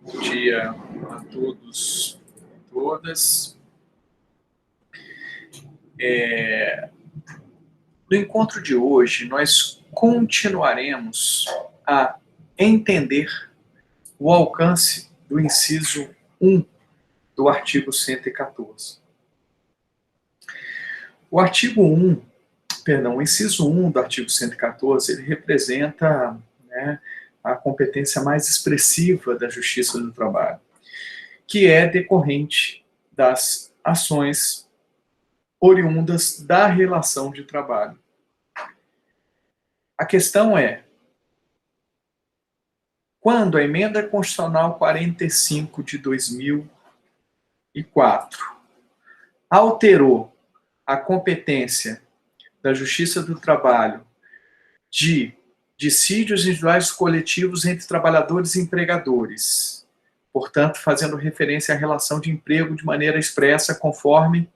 Bom dia a todos e todas. No encontro de hoje, nós continuaremos a entender o alcance do inciso 1 do artigo 114. O inciso 1 do artigo 114, ele representa, a competência mais expressiva da Justiça do Trabalho, que é decorrente das ações oriundas da relação de trabalho. A questão é, quando a Emenda Constitucional 45 de 2004 alterou a competência da Justiça do Trabalho de dissídios individuais e coletivos entre trabalhadores e empregadores, portanto, fazendo referência à relação de emprego de maneira expressa, conforme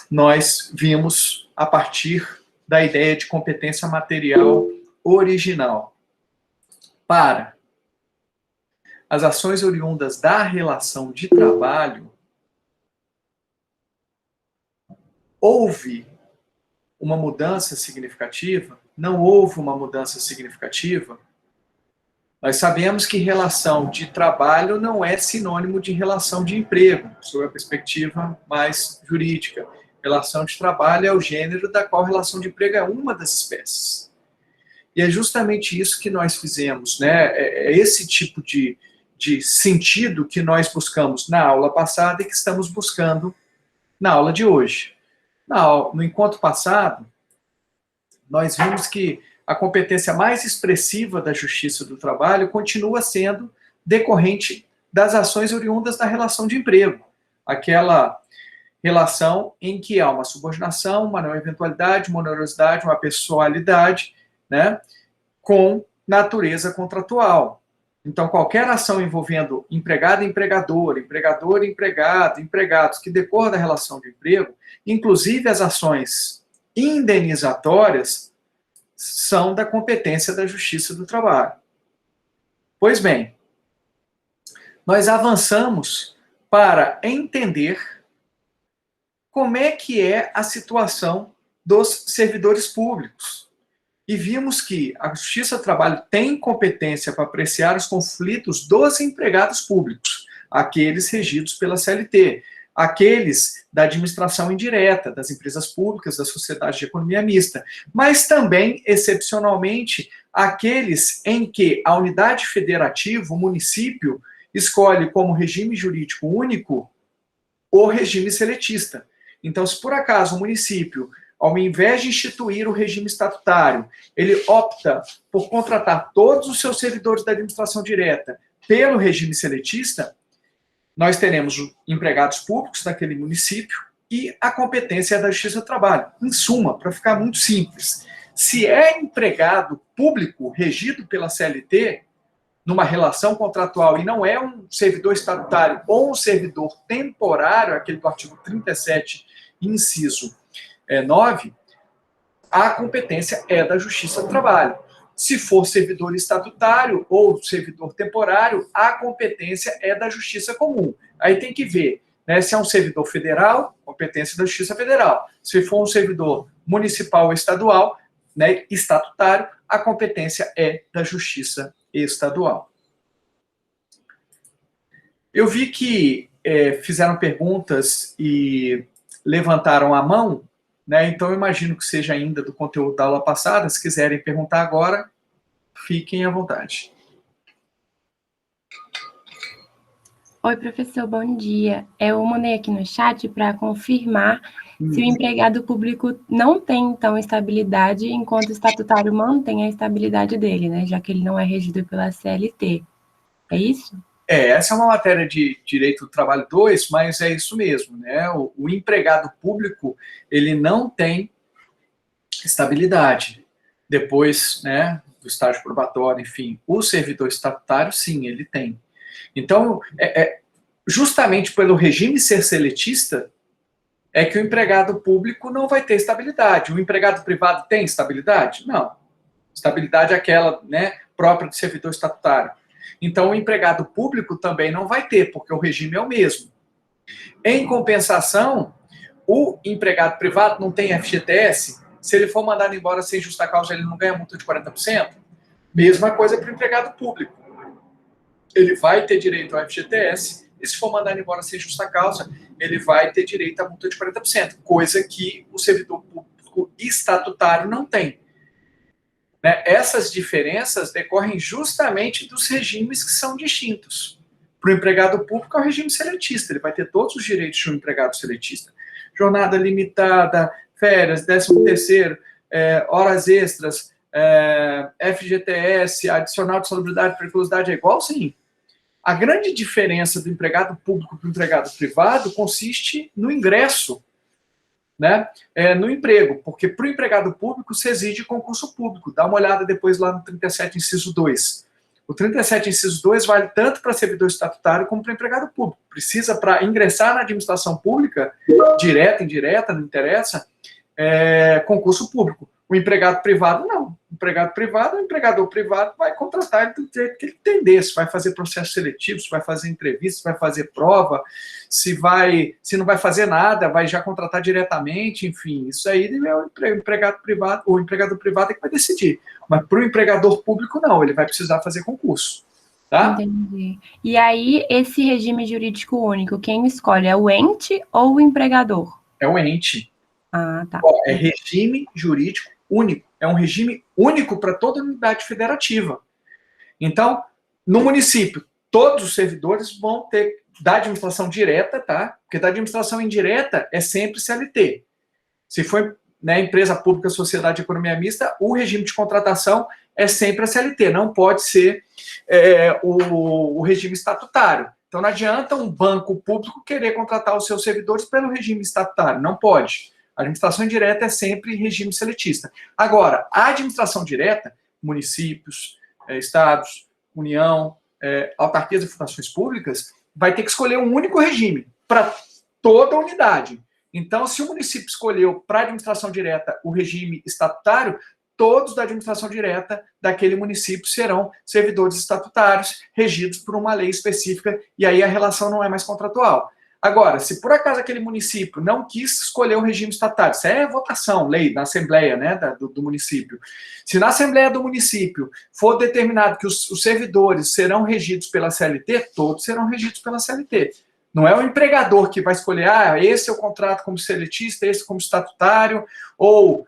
nós vimos a partir da ideia de competência material original. Para as ações oriundas da relação de trabalho, houve uma mudança significativa? Não houve uma mudança significativa? Nós sabemos que relação de trabalho não é sinônimo de relação de emprego, sob a perspectiva mais jurídica. Relação de trabalho é o gênero da qual relação de emprego é uma das espécies. E é justamente isso que nós fizemos, É esse tipo de sentido que nós buscamos na aula passada e que estamos buscando na aula de hoje. No encontro passado, nós vimos que a competência mais expressiva da Justiça do Trabalho continua sendo decorrente das ações oriundas da relação de emprego. Aquela relação em que há uma subordinação, uma não eventualidade, uma onerosidade, uma pessoalidade, com natureza contratual. Então, qualquer ação envolvendo empregado e empregador, empregador e empregado, empregados, que decorra da relação de emprego, inclusive as ações indenizatórias, são da competência da Justiça do Trabalho. Pois bem, nós avançamos para entender como é que é a situação dos servidores públicos. E vimos que a Justiça do Trabalho tem competência para apreciar os conflitos dos empregados públicos, aqueles regidos pela CLT, aqueles da administração indireta, das empresas públicas, das sociedades de economia mista, mas também, excepcionalmente, aqueles em que a unidade federativa, o município, escolhe como regime jurídico único o regime seletista. Então, se por acaso o município, ao invés de instituir o regime estatutário, ele opta por contratar todos os seus servidores da administração direta pelo regime seletista, nós teremos empregados públicos daquele município e a competência é da Justiça do Trabalho. Em suma, para ficar muito simples, se é empregado público regido pela CLT, numa relação contratual, e não é um servidor estatutário ou um servidor temporário, aquele do artigo 37, inciso 9, a competência é da Justiça do Trabalho. Se for servidor estatutário ou servidor temporário, a competência é da Justiça Comum. Aí tem que ver, se é um servidor federal, competência da Justiça Federal. Se for um servidor municipal ou estadual, estatutário, a competência é da Justiça Estadual. Eu vi que fizeram perguntas e levantaram a mão, então eu imagino que seja ainda do conteúdo da aula passada. Se quiserem perguntar agora, fiquem à vontade. Oi, professor, bom dia. Eu mandei aqui no chat para confirmar se o empregado público não tem, então, estabilidade, enquanto o estatutário mantém a estabilidade dele, já que ele não é regido pela CLT. É isso? Essa é uma matéria de Direito do Trabalho 2, mas é isso mesmo, O empregado público, ele não tem estabilidade. Depois, do estágio probatório, enfim, o servidor estatutário, sim, ele tem. Então, justamente pelo regime ser seletista, é que o empregado público não vai ter estabilidade. O empregado privado tem estabilidade? Não. Estabilidade é aquela, né, própria do servidor estatutário. Então, o empregado público também não vai ter, porque o regime é o mesmo. Em compensação, o empregado privado não tem FGTS, se ele for mandado embora sem justa causa, ele não ganha multa de 40%. Mesma coisa para o empregado público. Ele vai ter direito ao FGTS, e se for mandado embora sem justa causa, ele vai ter direito à multa de 40%, coisa que o servidor público estatutário não tem. Né? Essas diferenças decorrem justamente dos regimes que são distintos. Para o empregado público é o regime seletista, ele vai ter todos os direitos de um empregado seletista. Jornada limitada, férias, 13º, horas extras, FGTS, adicional de salubridade e periculosidade é igual, sim. A grande diferença do empregado público para o empregado privado consiste no ingresso, né, no emprego, porque para o empregado público se exige concurso público. Dá uma olhada depois lá no 37, inciso 2. O 37, inciso 2 vale tanto para servidor estatutário como para empregado público. Precisa, para ingressar na administração pública, direta, indireta, não interessa, concurso público. O empregado privado, não. O empregado privado, o empregador privado vai contratar ele do jeito que ele entender. Se vai fazer processo seletivo, se vai fazer entrevista, se vai fazer prova, se não vai fazer nada, vai já contratar diretamente, enfim. Isso aí é o empregado privado, ou o empregador privado é que vai decidir. Mas para o empregador público, não. Ele vai precisar fazer concurso. Tá? Entendi. E aí, esse regime jurídico único, quem escolhe é o ente ou o empregador? É o ente. Ah, tá. É regime jurídico único. É um regime único para toda unidade federativa. Então, no município, todos os servidores vão ter da administração direta, tá? Porque da administração indireta é sempre CLT. Se for, né, empresa pública, sociedade de economia mista, o regime de contratação é sempre a CLT, não pode ser o regime estatutário. Então, não adianta um banco público querer contratar os seus servidores pelo regime estatutário, não pode. A administração indireta é sempre regime seletista. Agora, a administração direta, municípios, estados, União, autarquias e fundações públicas, vai ter que escolher um único regime para toda a unidade. Então, se o município escolheu para a administração direta o regime estatutário, todos da administração direta daquele município serão servidores estatutários, regidos por uma lei específica, e aí a relação não é mais contratual. Agora, se por acaso aquele município não quis escolher o regime estatutário, isso é votação, lei, na Assembleia, né, do município. Se na Assembleia do município for determinado que os servidores serão regidos pela CLT, todos serão regidos pela CLT. Não é o empregador que vai escolher, esse é o contrato como seletista, esse como estatutário, ou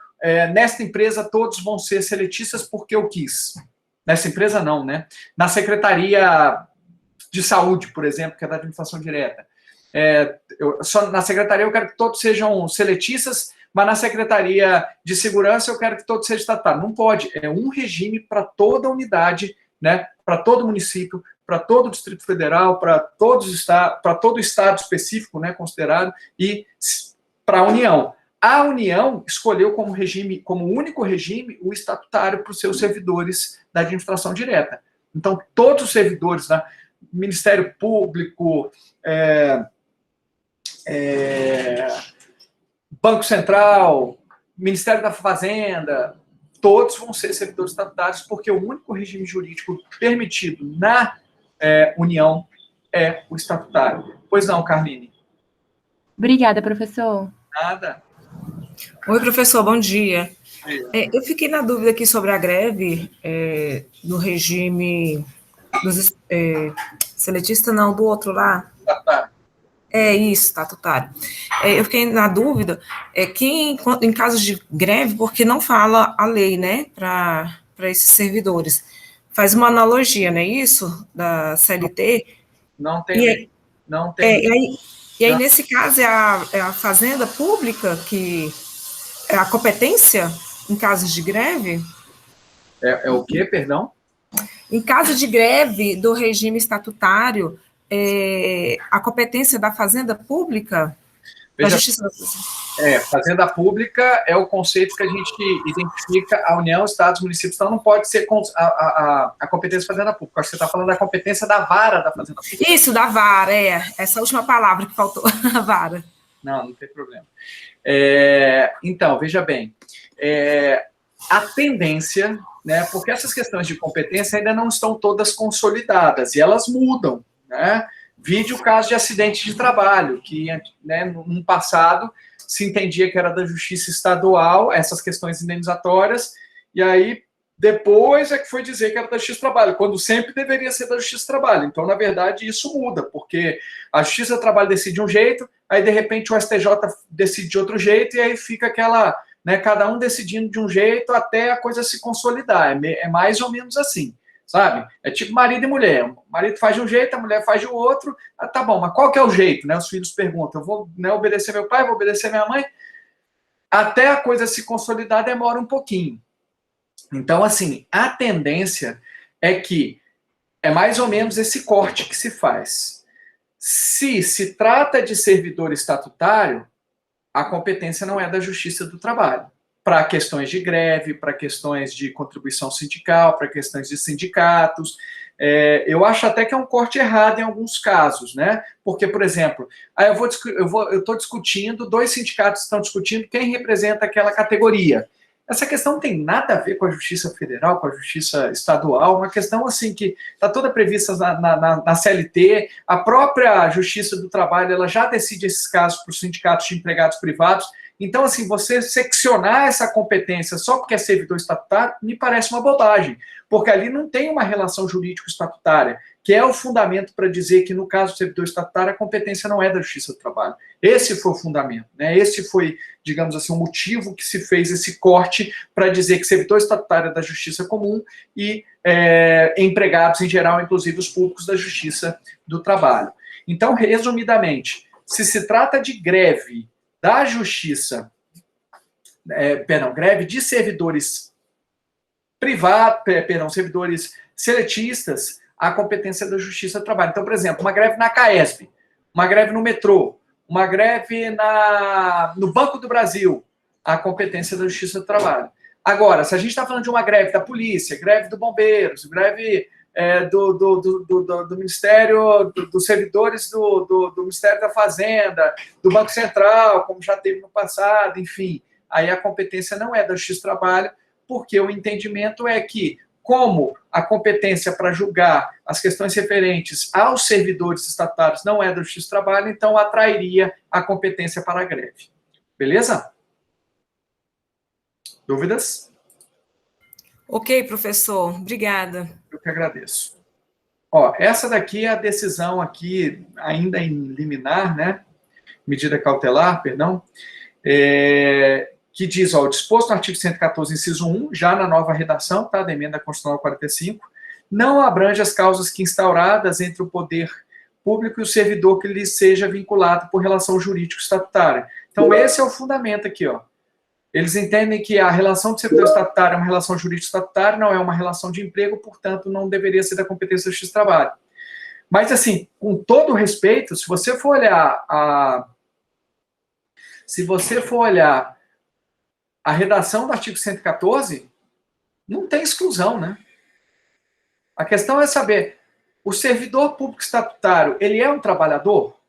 nesta empresa todos vão ser seletistas porque eu quis. Nessa empresa não, né? Na Secretaria de Saúde, por exemplo, que é da administração direta. Na secretaria eu quero que todos sejam seletistas, mas na secretaria de segurança eu quero que todos sejam estatutários. Não pode, é um regime para toda a unidade, né, para todo município, para todo o Distrito Federal, para todo o estado específico, né, considerado, e para a União. A União escolheu como único regime o estatutário para os seus servidores da administração direta. Então, todos os servidores, né, Ministério Público, Banco Central, Ministério da Fazenda, todos vão ser servidores estatutários, porque o único regime jurídico permitido na União é o estatutário. Pois não, Carline? Obrigada, professor. Nada. Oi, professor, bom dia. Eu fiquei na dúvida aqui sobre a greve no regime dos seletista, não, do outro lá. Estatutário. Isso, estatutário. Eu fiquei na dúvida que em casos de greve, porque não fala a lei, né, para esses servidores. Faz uma analogia, não é isso? Da CLT. Não tem lei. Não tem lei. E aí, nesse caso, é a Fazenda Pública que é a competência em casos de greve? É o quê, perdão? Em caso de greve do regime estatutário, a competência da Fazenda Pública, da Justiça... Fazenda Pública é o conceito que a gente identifica a União, Estados, municípios, então não pode ser a competência da Fazenda Pública. Acho que você está falando da competência da vara da Fazenda Pública. Isso, da vara, essa última palavra que faltou, a vara. Não tem problema. Então, veja bem, a tendência né? Porque essas questões de competência ainda não estão todas consolidadas, e elas mudam, né? Vide o caso de acidente de trabalho, que, né, no passado se entendia que era da justiça estadual, essas questões indenizatórias, e aí depois é que foi dizer que era da Justiça do Trabalho, quando sempre deveria ser da Justiça do Trabalho. Então, na verdade, isso muda, porque a Justiça do Trabalho decide de um jeito, aí, de repente, o STJ decide de outro jeito, e aí fica aquela, né, cada um decidindo de um jeito até a coisa se consolidar. É mais ou menos assim, sabe? É tipo marido e mulher. O marido faz de um jeito, a mulher faz de outro. Ah, tá bom, mas qual que é o jeito? Né? Os filhos perguntam, eu vou, né, obedecer meu pai, vou obedecer minha mãe? Até a coisa se consolidar demora um pouquinho. Então, assim, a tendência é que é mais ou menos esse corte que se faz. Se trata de servidor estatutário, a competência não é da Justiça do Trabalho. Para questões de greve, para questões de contribuição sindical, para questões de sindicatos. Eu acho até que é um corte errado em alguns casos, né? Porque, por exemplo, eu estou discutindo, dois sindicatos estão discutindo quem representa aquela categoria. Essa questão não tem nada a ver com a Justiça Federal, com a Justiça Estadual, uma questão assim que está toda prevista na CLT, a própria Justiça do Trabalho ela já decide esses casos para os sindicatos de empregados privados. Então, assim, você seccionar essa competência só porque é servidor estatutário, me parece uma bobagem, porque ali não tem uma relação jurídico-estatutária, que é o fundamento para dizer que, no caso do servidor estatutário, a competência não é da Justiça do Trabalho. Esse foi o fundamento, né? Esse foi, digamos assim, o motivo que se fez esse corte para dizer que servidor estatutário é da Justiça Comum e empregados, em geral, inclusive os públicos da Justiça do Trabalho. Então, resumidamente, se trata de greve da Justiça, greve de servidores privados, servidores seletistas, a competência da Justiça do Trabalho. Então, por exemplo, uma greve na CAESP, uma greve no metrô, uma greve no Banco do Brasil, a competência da Justiça do Trabalho. Agora, se a gente está falando de uma greve da polícia, greve do bombeiros, greve do Ministério, dos servidores do Ministério da Fazenda, do Banco Central, como já teve no passado, enfim, aí a competência não é da Justiça do Trabalho, porque o entendimento é que, como a competência para julgar as questões referentes aos servidores estatutários não é da Justiça do Trabalho, então atrairia a competência para a greve. Beleza? Dúvidas? Ok, professor. Obrigada. Eu que agradeço. Ó, essa daqui é a decisão aqui, ainda em liminar, né? Medida cautelar, perdão, que diz, ó, o disposto no artigo 114, inciso 1, já na nova redação, tá, da emenda constitucional 45, não abrange as causas que instauradas entre o poder público e o servidor que lhe seja vinculado por relação jurídico-estatutária. Então, esse é o fundamento aqui, ó. Eles entendem que a relação de servidor estatutário é uma relação jurídico-estatutária, não é uma relação de emprego, portanto, não deveria ser da competência da Justiça do Trabalho. Mas, assim, com todo respeito, se você for olhar a redação do artigo 114, não tem exclusão, né? A questão é saber, o servidor público estatutário, ele é um trabalhador?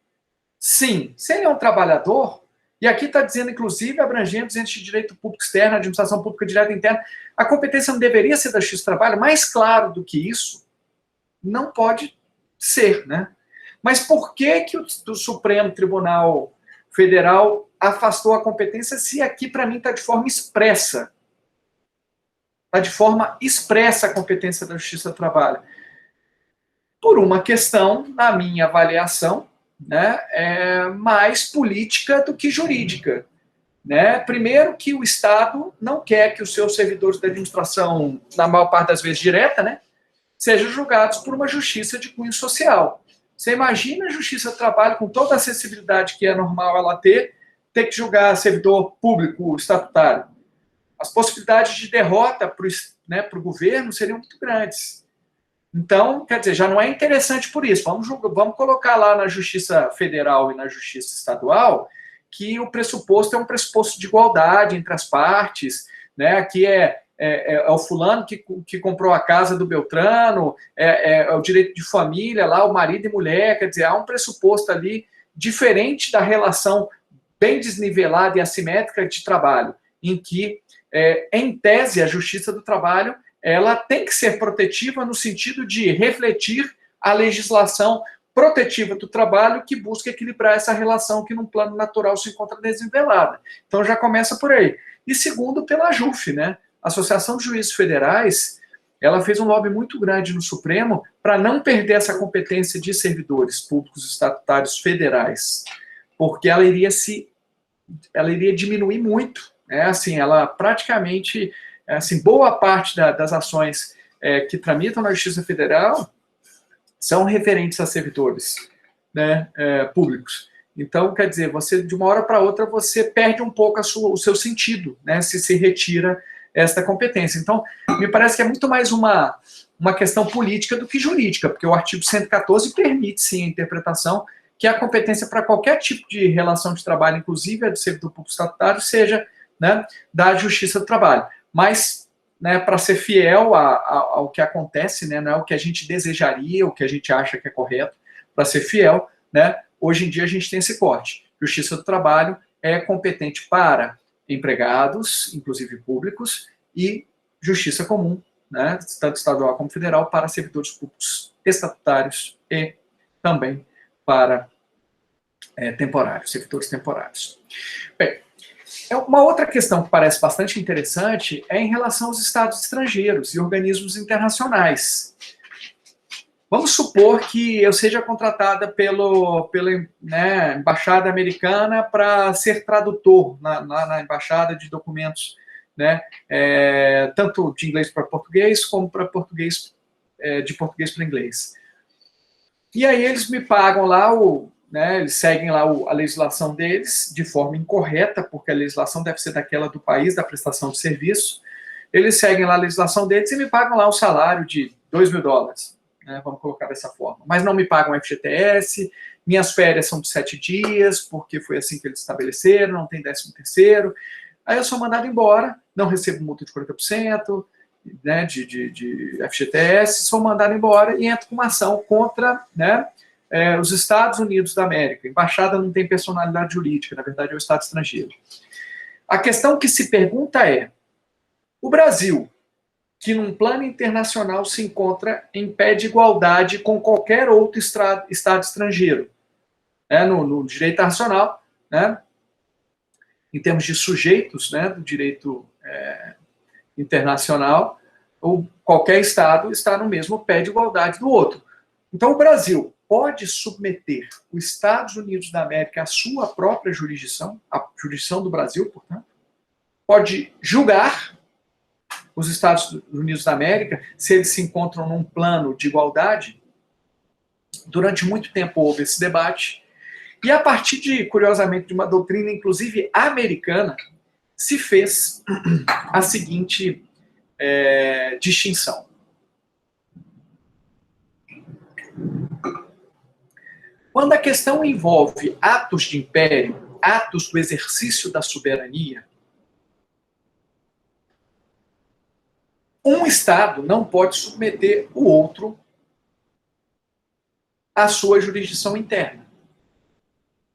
Sim. Se ele é um trabalhador, e aqui está dizendo, inclusive, abrangendo os entes de direito público externo, administração pública direta interna, a competência não deveria ser da Justiça do Trabalho? Mais claro do que isso, não pode ser, né? Mas por que o Supremo Tribunal Federal afastou a competência se aqui, para mim, está de forma expressa? Está de forma expressa a competência da Justiça do Trabalho. Por uma questão, na minha avaliação, né, mais política do que jurídica. Né? Primeiro que o Estado não quer que os seus servidores da administração, na maior parte das vezes direta, né, sejam julgados por uma justiça de cunho social. Você imagina a Justiça do Trabalho, com toda a acessibilidade que é normal ela ter que julgar servidor público estatutário. As possibilidades de derrota para o governo seriam muito grandes. Então, quer dizer, já não é interessante por isso. Vamos colocar lá na Justiça Federal e na Justiça Estadual que o pressuposto é um pressuposto de igualdade entre as partes, né? Aqui é o fulano que comprou a casa do Beltrano, é o direito de família, lá o marido e mulher, quer dizer, há um pressuposto ali diferente da relação bem desnivelada e assimétrica de trabalho, em que, em tese, a Justiça do Trabalho ela tem que ser protetiva no sentido de refletir a legislação protetiva do trabalho que busca equilibrar essa relação que num plano natural se encontra desnivelada. Então já começa por aí. E segundo, pela AJUF, né? A Associação de Juízes Federais, ela fez um lobby muito grande no Supremo para não perder essa competência de servidores públicos estatutários federais, porque ela iria diminuir muito, né? Assim, ela praticamente, assim, boa parte das ações que tramitam na Justiça Federal são referentes a servidores, né, públicos. Então, quer dizer, você de uma hora para outra você perde um pouco o seu sentido, né, se retira esta competência. Então, me parece que é muito mais uma questão política do que jurídica, porque o artigo 114 permite, sim, a interpretação que a competência para qualquer tipo de relação de trabalho, inclusive a do servidor público estatutário, seja, né, da Justiça do Trabalho. Mas, né, para ser fiel ao que acontece, né, não é o que a gente desejaria, o que a gente acha que é correto, para ser fiel, né, hoje em dia a gente tem esse corte. Justiça do Trabalho é competente para empregados, inclusive públicos, e justiça comum, né, tanto estadual como federal, para servidores públicos estatutários e também para temporários, servidores temporários. Bem, uma outra questão que parece bastante interessante é em relação aos estados estrangeiros e organismos internacionais. Vamos supor que eu seja contratada pela né, Embaixada Americana para ser tradutor na Embaixada de documentos, né, tanto de inglês para português, como para português, de português para inglês. E aí eles me pagam lá né, eles seguem lá a legislação deles de forma incorreta, porque a legislação deve ser daquela do país, da prestação de serviço. Eles seguem lá a legislação deles e me pagam lá o salário de $2.000, né, vamos colocar dessa forma. Mas não me pagam FGTS, minhas férias são de 7 dias, porque foi assim que eles estabeleceram, não tem 13º. Aí eu sou mandado embora, não recebo multa de 40%, né, de FGTS, sou mandado embora e entro com uma ação contra, né, os Estados Unidos da América. A embaixada não tem personalidade jurídica, na verdade é o Estado estrangeiro. A questão que se pergunta é, o Brasil, que num plano internacional se encontra em pé de igualdade com qualquer outro Estado estrangeiro, né, no direito internacional, né, em termos de sujeitos, né, do direito internacional, ou qualquer Estado está no mesmo pé de igualdade do outro. Então o Brasil pode submeter os Estados Unidos da América à sua própria jurisdição, a jurisdição do Brasil, portanto, pode julgar os Estados Unidos da América se eles se encontram num plano de igualdade. Durante muito tempo houve esse debate, e a partir de, curiosamente, de uma doutrina, inclusive americana, se fez a seguinte distinção. Quando a questão envolve atos de império, atos do exercício da soberania, um Estado não pode submeter o outro à sua jurisdição interna,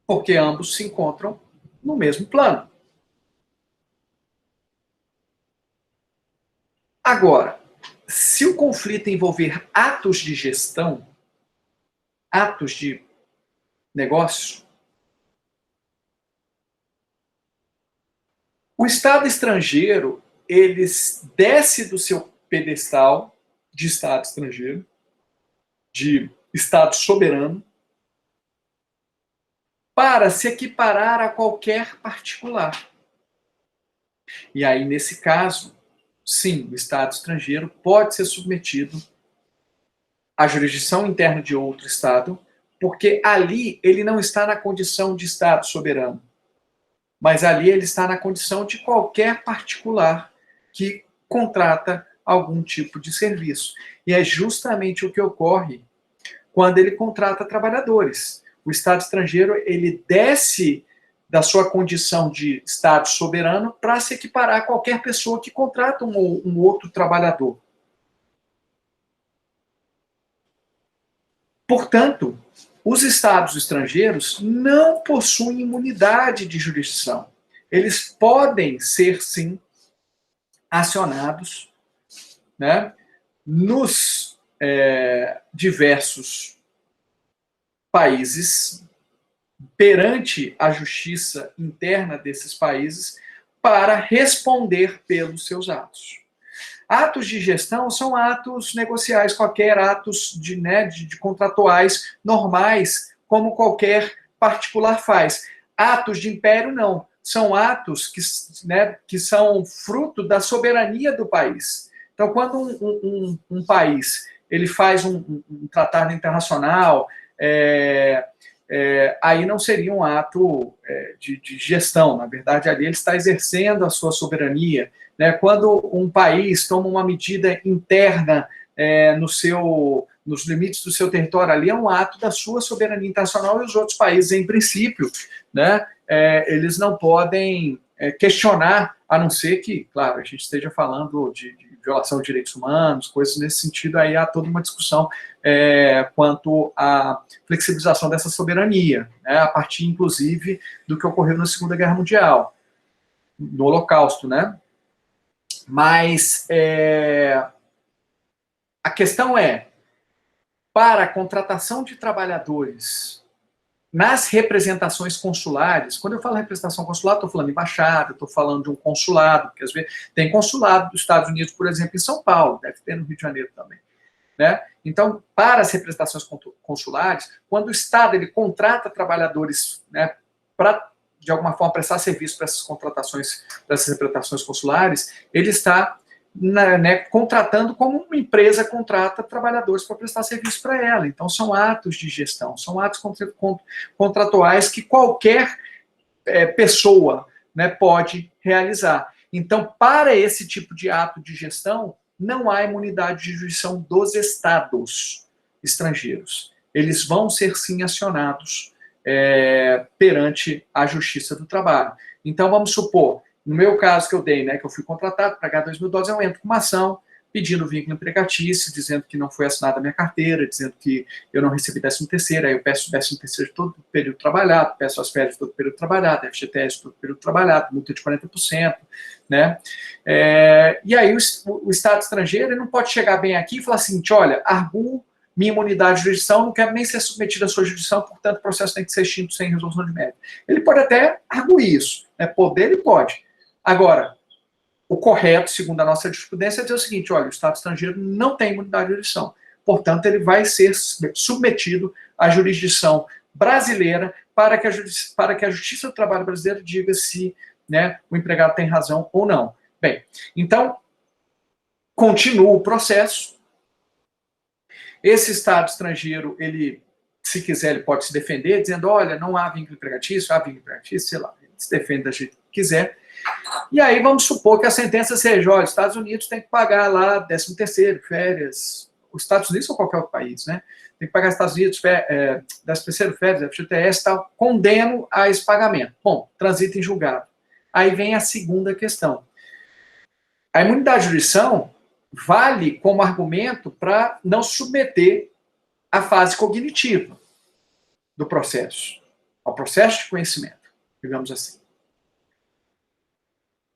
porque ambos se encontram no mesmo plano. Agora, se o conflito envolver atos de gestão, atos de negócio, o Estado estrangeiro, ele desce do seu pedestal de Estado estrangeiro, de Estado soberano, para se equiparar a qualquer particular. E aí, nesse caso, sim, o Estado estrangeiro pode ser submetido à jurisdição interna de outro Estado, porque ali ele não está na condição de Estado soberano, mas ali ele está na condição de qualquer particular que contrata algum tipo de serviço. E é justamente o que ocorre quando ele contrata trabalhadores. O Estado estrangeiro, ele desce da sua condição de Estado soberano para se equiparar a qualquer pessoa que contrata um outro trabalhador. Portanto, os Estados estrangeiros não possuem imunidade de jurisdição. Eles podem ser, sim, acionados né, nos diversos países, perante a justiça interna desses países, para responder pelos seus atos. Atos de gestão são atos negociais, qualquer atos de contratuais normais, como qualquer particular faz. Atos de império, não. São atos que são fruto da soberania do país. Então, quando um país ele faz um tratado internacional, aí não seria um ato de gestão. Na verdade, ali ele está exercendo a sua soberania. Né? Quando um país toma uma medida interna nos limites do seu território, ali é um ato da sua soberania internacional, e os outros países, em princípio, né, eles não podem questionar, a não ser que, claro, a gente esteja falando de violação de direitos humanos, coisas nesse sentido, aí há toda uma discussão quanto à flexibilização dessa soberania, né, a partir, inclusive, do que ocorreu na Segunda Guerra Mundial, no Holocausto, né? Mas a questão é, para a contratação de trabalhadores nas representações consulares, quando eu falo representação consular, estou falando embaixada, estou falando de um consulado, porque às vezes tem consulado dos Estados Unidos, por exemplo, em São Paulo, deve ter no Rio de Janeiro também. Né? Então, para as representações consulares, quando o Estado ele contrata trabalhadores, né, para, de alguma forma, prestar serviço para essas contratações, para essas representações consulares, ele está contratando como uma empresa contrata trabalhadores para prestar serviço para ela. Então, são atos de gestão, são atos contratuais que qualquer pessoa, né, pode realizar. Então, para esse tipo de ato de gestão, não há imunidade de jurisdição dos estados estrangeiros. Eles vão ser, sim, acionados perante a Justiça do Trabalho. Então, vamos supor, no meu caso que eu dei, né, que eu fui contratado para ganhar $2.000, eu entro com uma ação pedindo vínculo empregatício, dizendo que não foi assinada a minha carteira, dizendo que eu não recebi 13º, aí eu peço 13º de todo o período trabalhado, peço as férias de todo o período trabalhado, FGTS de todo o período trabalhado, multa de 40%, né? E aí o Estado estrangeiro ele não pode chegar bem aqui e falar assim, olha, arguo minha imunidade de jurisdição, não quero nem ser submetido à sua jurisdição, portanto o processo tem que ser extinto sem resolução de mérito. Ele pode até arguir isso, né? Poder ele pode. Agora, o correto, segundo a nossa jurisprudência, é dizer o seguinte, olha, o Estado estrangeiro não tem imunidade de jurisdição, portanto, ele vai ser submetido à jurisdição brasileira para que a Justiça do Trabalho brasileira diga se, né, o empregado tem razão ou não. Bem, então, continua o processo. Esse Estado estrangeiro, ele, se quiser, ele pode se defender, dizendo, olha, não há vínculo empregatício, há vínculo empregatício, sei lá, ele se defende da jeito que quiser. E aí vamos supor que a sentença seja, olha, os Estados Unidos tem que pagar lá 13º, férias, os Estados Unidos ou qualquer outro país, né? Tem que pagar os Estados Unidos 13º, férias, FGTS e tal, condeno a esse pagamento. Bom, transita em julgado. Aí vem a segunda questão. A imunidade de jurisdição vale como argumento para não submeter à fase cognitiva do processo, ao processo de conhecimento, digamos assim.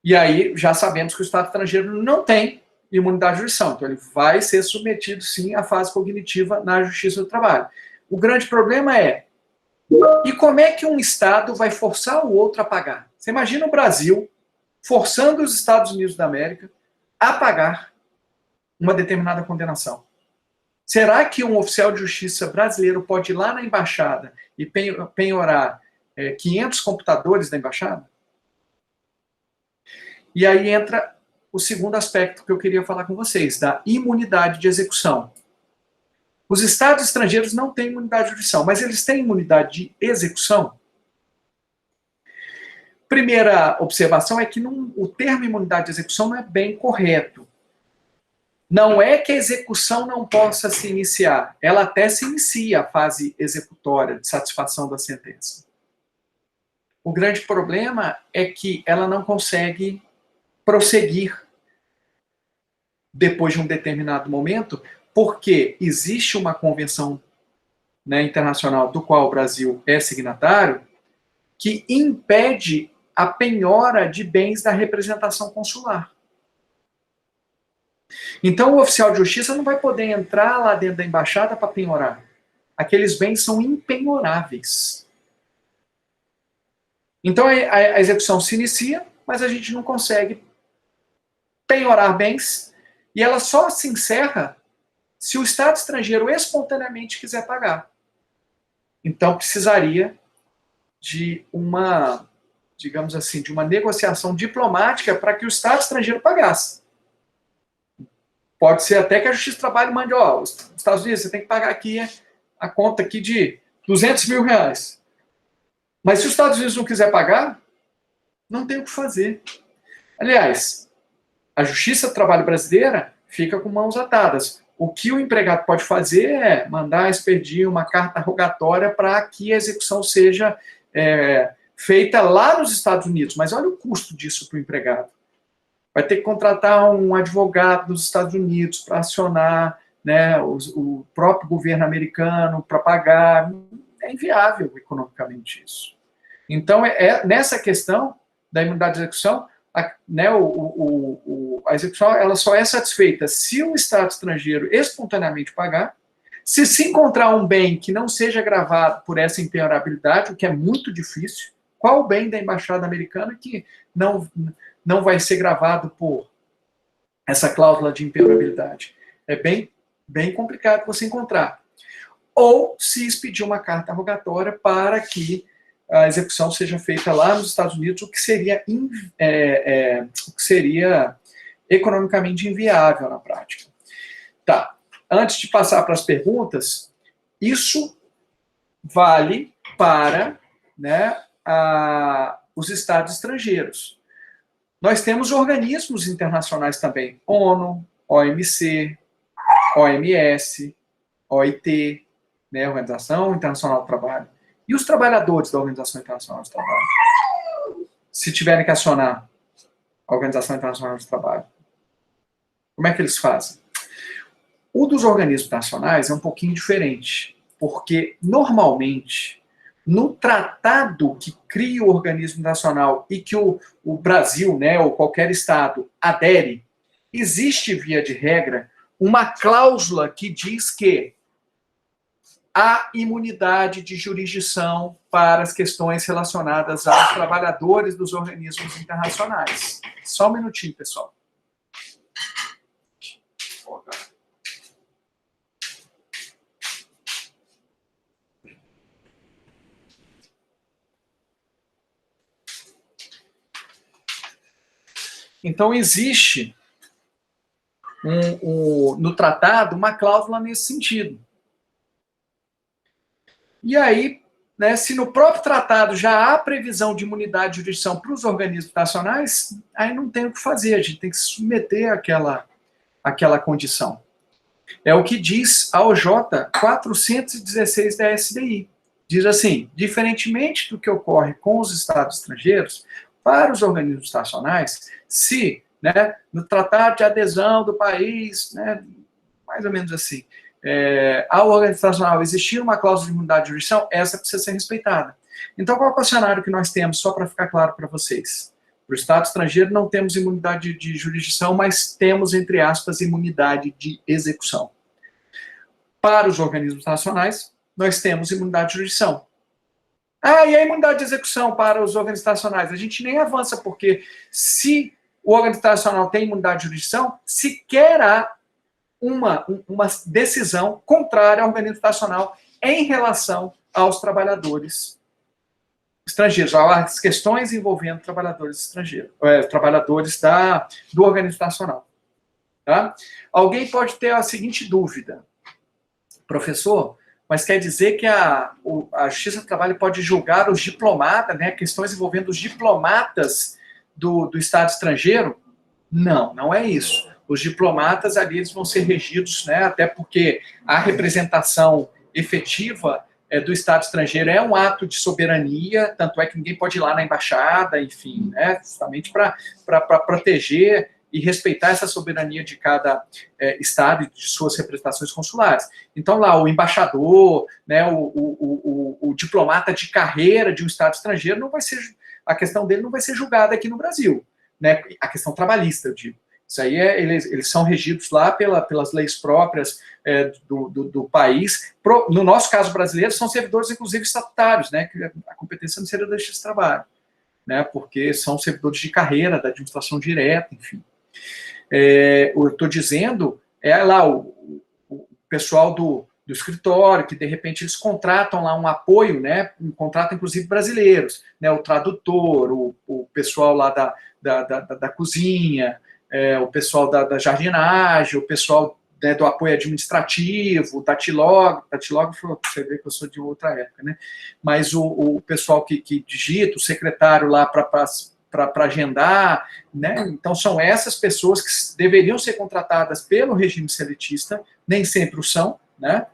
E aí já sabemos que o Estado estrangeiro não tem imunidade de jurisdição, então ele vai ser submetido, sim, à fase cognitiva na Justiça do Trabalho. O grande problema é, e como é que um Estado vai forçar o outro a pagar? Você imagina o Brasil forçando os Estados Unidos da América a pagar uma determinada condenação. Será que um oficial de justiça brasileiro pode ir lá na embaixada e penhorar 500 computadores da embaixada? E aí entra o segundo aspecto que eu queria falar com vocês, da imunidade de execução. Os estados estrangeiros não têm imunidade de jurisdição, mas eles têm imunidade de execução? Primeira observação é que o termo imunidade de execução não é bem correto. Não é que a execução não possa se iniciar, ela até se inicia a fase executória de satisfação da sentença. O grande problema é que ela não consegue prosseguir depois de um determinado momento, porque existe uma convenção, né, internacional do qual o Brasil é signatário, que impede a penhora de bens da representação consular. Então, o oficial de justiça não vai poder entrar lá dentro da embaixada para penhorar. Aqueles bens são impenhoráveis. Então, a execução se inicia, mas a gente não consegue penhorar bens, e ela só se encerra se o Estado estrangeiro espontaneamente quiser pagar. Então, precisaria de uma, digamos assim, de uma negociação diplomática para que o Estado estrangeiro pagasse. Pode ser até que a Justiça do Trabalho mande, ó, os Estados Unidos, você tem que pagar aqui a conta aqui de 200 mil reais. Mas se os Estados Unidos não quiser pagar, não tem o que fazer. Aliás, a Justiça do Trabalho brasileira fica com mãos atadas. O que o empregado pode fazer é mandar expedir uma carta rogatória para que a execução seja feita lá nos Estados Unidos. Mas olha o custo disso para o empregado. Vai ter que contratar um advogado nos Estados Unidos para acionar, né, o próprio governo americano para pagar. É inviável economicamente isso. Então, nessa questão da imunidade de execução, a execução ela só é satisfeita se o Estado estrangeiro espontaneamente pagar, se encontrar um bem que não seja gravado por essa impenhorabilidade, o que é muito difícil. Qual o bem da embaixada americana que não vai ser gravado por essa cláusula de impenhorabilidade? É bem complicado você encontrar. Ou se expedir uma carta rogatória para que a execução seja feita lá nos Estados Unidos, o que seria economicamente inviável na prática. Tá. Antes de passar para as perguntas, isso vale para, né, os estados estrangeiros. Nós temos organismos internacionais também, ONU, OMC, OMS, OIT, né, Organização Internacional do Trabalho, e os trabalhadores da Organização Internacional do Trabalho, se tiverem que acionar a Organização Internacional do Trabalho, como é que eles fazem? O dos organismos nacionais é um pouquinho diferente, porque, normalmente, no tratado que cria o organismo nacional e que o Brasil, né, ou qualquer Estado, adere, existe, via de regra, uma cláusula que diz que há imunidade de jurisdição para as questões relacionadas aos trabalhadores dos organismos internacionais. Só um minutinho, pessoal. Então, existe no tratado uma cláusula nesse sentido. E aí, né, se no próprio tratado já há previsão de imunidade de jurisdição para os organismos nacionais, aí não tem o que fazer, a gente tem que se submeter àquela condição. É o que diz a OJ 416 da SDI. Diz assim, diferentemente do que ocorre com os estados estrangeiros, para os organismos nacionais, se, né, no tratado de adesão do país, né, mais ou menos assim, ao organismo nacional existir uma cláusula de imunidade de jurisdição, essa precisa ser respeitada. Então, qual é o cenário que nós temos, só para ficar claro para vocês? Para o Estado estrangeiro não temos imunidade de jurisdição, mas temos, entre aspas, imunidade de execução. Para os organismos nacionais, nós temos imunidade de jurisdição. Ah, e a imunidade de execução para os organismos nacionais? A gente nem avança, porque se o organismo nacional tem imunidade de jurisdição, sequer há uma decisão contrária ao organismo nacional em relação aos trabalhadores estrangeiros, às questões envolvendo trabalhadores estrangeiros, trabalhadores do organismo nacional. Tá? Alguém pode ter a seguinte dúvida: professor, mas quer dizer que a Justiça do Trabalho pode julgar os diplomatas, né, questões envolvendo os diplomatas do Estado estrangeiro? Não, não é isso. Os diplomatas ali eles vão ser regidos, né, até porque a representação efetiva do Estado estrangeiro é um ato de soberania, tanto é que ninguém pode ir lá na embaixada, enfim, né, justamente para proteger e respeitar essa soberania de cada Estado e de suas representações consulares. Então, lá, o embaixador, né, o diplomata de carreira de um Estado estrangeiro, a questão dele não vai ser julgada aqui no Brasil, né, a questão trabalhista, eu digo. Isso aí eles são regidos lá pelas leis próprias do país. No nosso caso brasileiro, são servidores, inclusive, estatutários, né, que a competência não seria da Justiça do Trabalho, né, porque são servidores de carreira, da administração direta, enfim. Eu estou dizendo, lá o pessoal do escritório, que de repente eles contratam lá um apoio, né, contratam inclusive brasileiros, né, o tradutor, o pessoal lá da cozinha, o pessoal da jardinagem, o pessoal, né, do apoio administrativo, o datilógrafo, você vê que eu sou de outra época, né, mas o pessoal que digita, o secretário lá para agendar, né, então são essas pessoas que deveriam ser contratadas pelo regime seletista, nem sempre o são, né,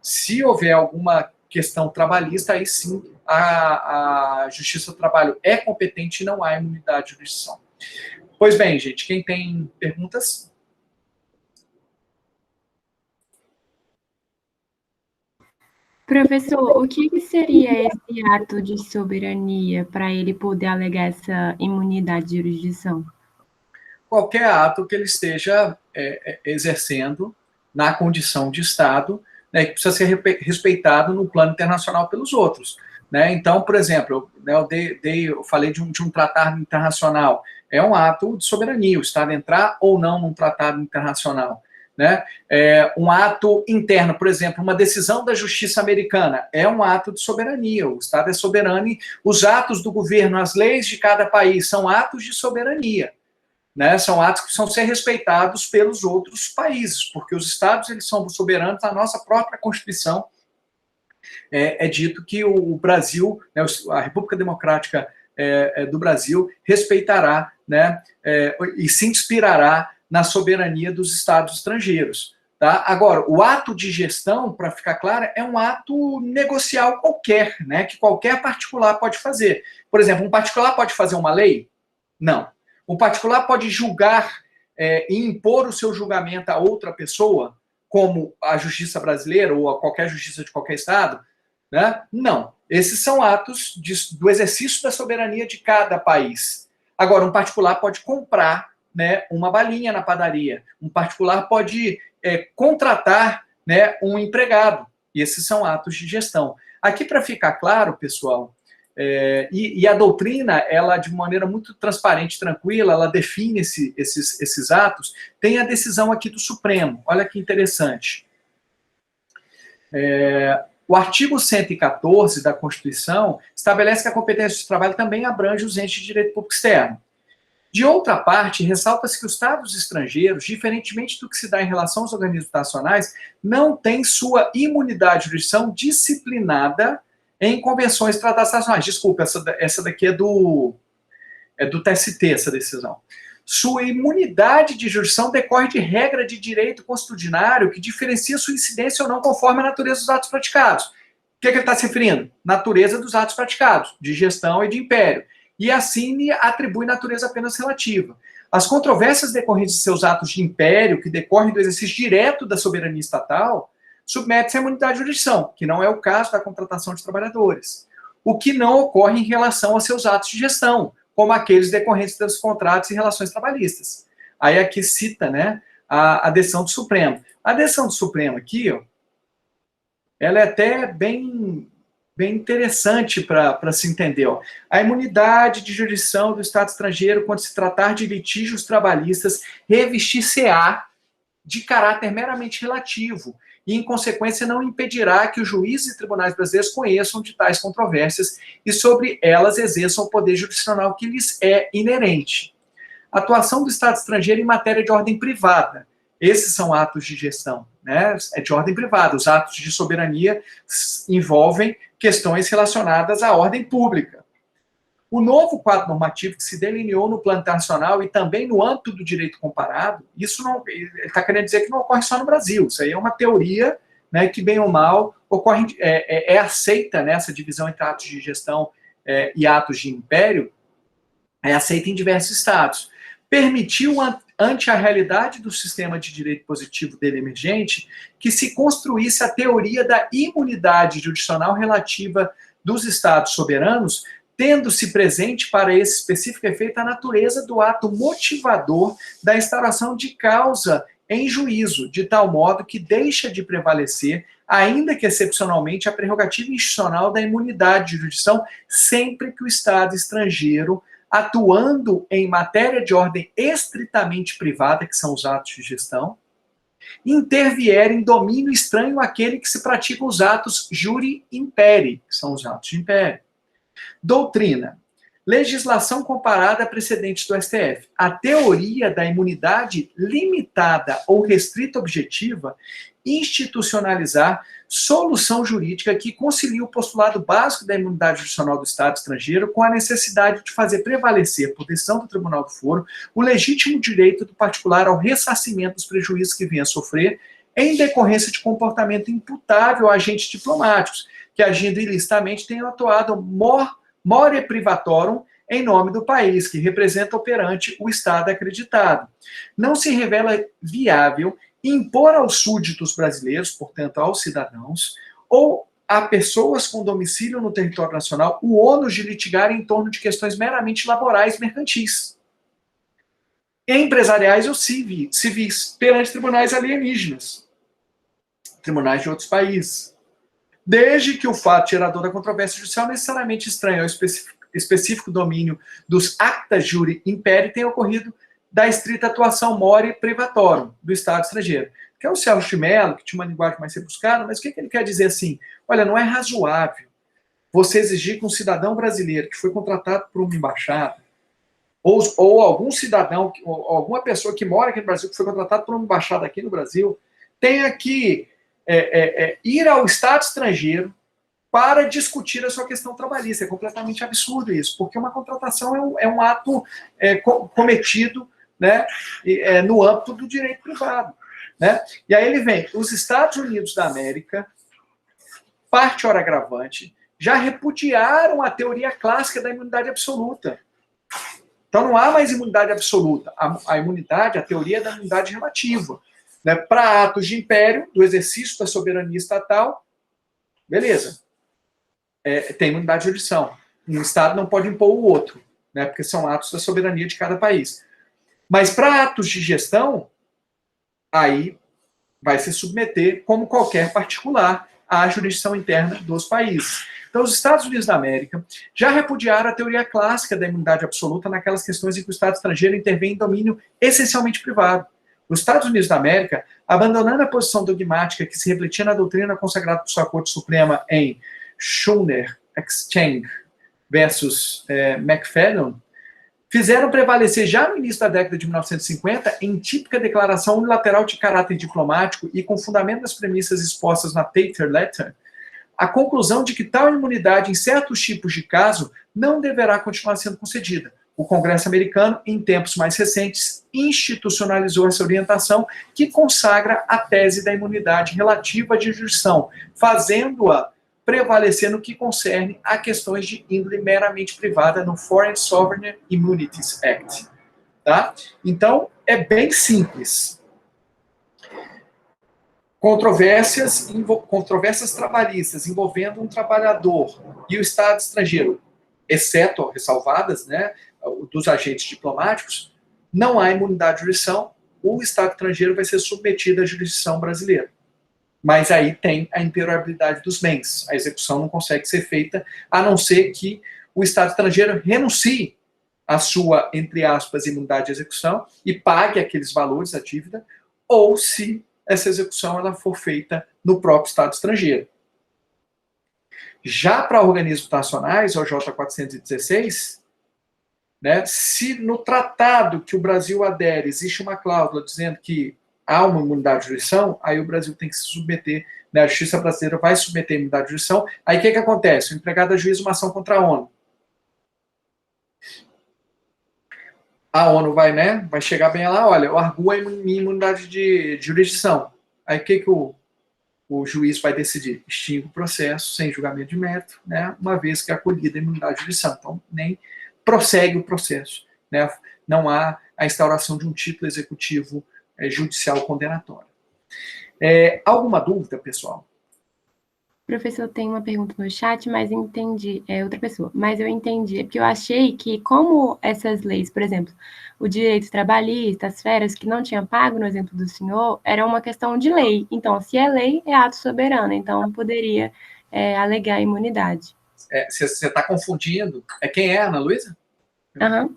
se houver alguma questão trabalhista, aí sim a Justiça do Trabalho é competente e não há imunidade de jurisdição. Pois bem, gente, quem tem perguntas? Professor, o que seria esse ato de soberania para ele poder alegar essa imunidade de jurisdição? Qualquer ato que ele esteja exercendo na condição de Estado, né, que precisa ser respeitado no plano internacional pelos outros. Né? Então, por exemplo, eu falei de um tratado internacional. É um ato de soberania, o Estado entrar ou não num tratado internacional. Né? Um ato interno, por exemplo, uma decisão da justiça americana, é um ato de soberania. O Estado é soberano e os atos do governo, as leis de cada país são atos de soberania. Né, são atos que precisam ser respeitados pelos outros países, porque os Estados eles são soberanos, a nossa própria Constituição é dito que o Brasil, né, a República Democrática do Brasil, respeitará, né, e se inspirará na soberania dos Estados estrangeiros. Tá? Agora, o ato de gestão, para ficar claro, é um ato negocial qualquer, né, que qualquer particular pode fazer. Por exemplo, um particular pode fazer uma lei? Não. Um particular pode julgar e impor o seu julgamento a outra pessoa, como a justiça brasileira ou a qualquer justiça de qualquer estado? Né? Não. Esses são atos do exercício da soberania de cada país. Agora, um particular pode comprar, né, uma balinha na padaria. Um particular pode contratar, né, um empregado. E esses são atos de gestão. Aqui, para ficar claro, pessoal, e a doutrina, ela de maneira muito transparente e tranquila, ela define esses atos. Tem a decisão aqui do Supremo, olha que interessante. O artigo 114 da Constituição estabelece que a competência de trabalho também abrange os entes de direito público externo. De outra parte, ressalta-se que os Estados estrangeiros, diferentemente do que se dá em relação aos organismos nacionais, não têm sua imunidade de jurisdição disciplinada em convenções tratados nacionais. Desculpa, essa daqui é do TST, essa decisão. Sua imunidade de jurisdição decorre de regra de direito constitucionário que diferencia sua incidência ou não conforme a natureza dos atos praticados. O que ele está se referindo? Natureza dos atos praticados, de gestão e de império. E assim lhe atribui natureza apenas relativa. As controvérsias decorrentes de seus atos de império, que decorrem do exercício direto da soberania estatal, submete-se à imunidade de jurisdição, que não é o caso da contratação de trabalhadores. O que não ocorre em relação aos seus atos de gestão, como aqueles decorrentes dos contratos e relações trabalhistas. Aí aqui cita, né, a decisão do Supremo. A decisão do Supremo aqui, ó, ela é até bem interessante para se entender. Ó. A imunidade de jurisdição do Estado estrangeiro, quando se tratar de litígios trabalhistas, revestir-se-á de caráter meramente relativo, e, em consequência, não impedirá que os juízes e tribunais brasileiros conheçam de tais controvérsias e sobre elas exerçam o poder jurisdicional que lhes é inerente. A atuação do Estado estrangeiro em matéria de ordem privada. Esses são atos de gestão, né? É de ordem privada. Os atos de soberania envolvem questões relacionadas à ordem pública. O novo quadro normativo que se delineou no plano internacional e também no âmbito do direito comparado, isso não, ele está querendo dizer que não ocorre só no Brasil. Isso aí é uma teoria, né, que, bem ou mal, ocorre, aceita, né, essa divisão entre atos de gestão e atos de império, é aceita em diversos estados. Permitiu, ante a realidade do sistema de direito positivo dele emergente, que se construísse a teoria da imunidade jurisdicional relativa dos estados soberanos, tendo-se presente para esse específico efeito a natureza do ato motivador da instauração de causa em juízo, de tal modo que deixa de prevalecer, ainda que excepcionalmente, a prerrogativa institucional da imunidade de jurisdição, sempre que o Estado estrangeiro, atuando em matéria de ordem estritamente privada, que são os atos de gestão, intervier em domínio estranho àquele que se pratica os atos juri imperi, que são os atos de império. Doutrina. Legislação comparada a precedentes do STF. A teoria da imunidade limitada ou restrita objetiva institucionalizar solução jurídica que concilia o postulado básico da imunidade jurisdicional do Estado estrangeiro com a necessidade de fazer prevalecer, por decisão do Tribunal do Foro, o legítimo direito do particular ao ressarcimento dos prejuízos que venha a sofrer em decorrência de comportamento imputável a agentes diplomáticos, que agindo ilicitamente tenham atuado more privatorum em nome do país, que representa perante o Estado acreditado. Não se revela viável impor aos súditos brasileiros, portanto aos cidadãos, ou a pessoas com domicílio no território nacional, o ônus de litigar em torno de questões meramente laborais mercantis, empresariais ou civis, perante tribunais alienígenas, tribunais de outros países, desde que o fato gerador da controvérsia judicial necessariamente estranho ao específico domínio dos acta juri imperi tenha ocorrido da estrita atuação more privatorum do Estado estrangeiro. Que é o Celso de Mello, que tinha uma linguagem mais rebuscada, mas o que ele quer dizer assim? Olha, não é razoável você exigir que um cidadão brasileiro que foi contratado por uma embaixada, ou algum cidadão, ou alguma pessoa que mora aqui no Brasil, que foi contratado por uma embaixada aqui no Brasil, tenha que ir ao Estado estrangeiro para discutir a sua questão trabalhista. É completamente absurdo isso, porque uma contratação é um ato cometido, né, no âmbito do direito privado. Né? E aí ele vem, os Estados Unidos da América, parte hora agravante, já repudiaram a teoria clássica da imunidade absoluta. Então não há mais imunidade absoluta. A imunidade, a teoria da imunidade relativa. Né? Para atos de império, do exercício da soberania estatal, beleza. Tem imunidade de jurisdição. Um Estado não pode impor o outro, né? Porque são atos da soberania de cada país. Mas para atos de gestão, aí vai se submeter, como qualquer particular, à jurisdição interna dos países. Então, os Estados Unidos da América já repudiaram a teoria clássica da imunidade absoluta naquelas questões em que o Estado estrangeiro intervém em domínio essencialmente privado. Os Estados Unidos da América, abandonando a posição dogmática que se refletia na doutrina consagrada por sua Corte Suprema em Schooner Exchange versus McFadden, fizeram prevalecer já no início da década de 1950, em típica declaração unilateral de caráter diplomático e com fundamento das premissas expostas na Taylor Letter, a conclusão de que tal imunidade, em certos tipos de caso, não deverá continuar sendo concedida. O Congresso americano, em tempos mais recentes, institucionalizou essa orientação que consagra a tese da imunidade relativa de jurisdição, fazendo-a prevalecer no que concerne a questões de índole meramente privada no Foreign Sovereign Immunities Act. Tá? Então, é bem simples. Controvérsias trabalhistas envolvendo um trabalhador e o Estado estrangeiro, exceto, ressalvadas, né, dos agentes diplomáticos, não há imunidade de jurisdição, o Estado estrangeiro vai ser submetido à jurisdição brasileira. Mas aí tem a imperabilidade dos bens. A execução não consegue ser feita, a não ser que o Estado estrangeiro renuncie à sua, entre aspas, imunidade de execução e pague aqueles valores da dívida, ou se essa execução ela for feita no próprio Estado estrangeiro. Já para organismos nacionais, o J416, né, se no tratado que o Brasil adere existe uma cláusula dizendo que há uma imunidade de jurisdição, aí o Brasil tem que se submeter, né, a justiça brasileira vai submeter a imunidade de jurisdição, aí o que acontece? O empregado ajuiza uma ação contra a ONU. A ONU vai chegar bem lá, olha, eu arguo a minha imunidade de jurisdição. Aí o que o juiz vai decidir? Extingue o processo sem julgamento de mérito, né, uma vez que é acolhida a imunidade de jurisdição. Então, nem prossegue o processo. Né, não há a instauração de um título executivo judicial condenatório. Alguma dúvida, pessoal? Professor, tem uma pergunta no chat, mas entendi, é outra pessoa, mas eu entendi, porque eu achei que como essas leis, por exemplo, o direito trabalhista, as férias que não tinha pago, no exemplo do senhor, era uma questão de lei. Então, se é lei, é ato soberano, então poderia alegar imunidade. Você está confundindo. Quem é, Ana Luísa? Aham.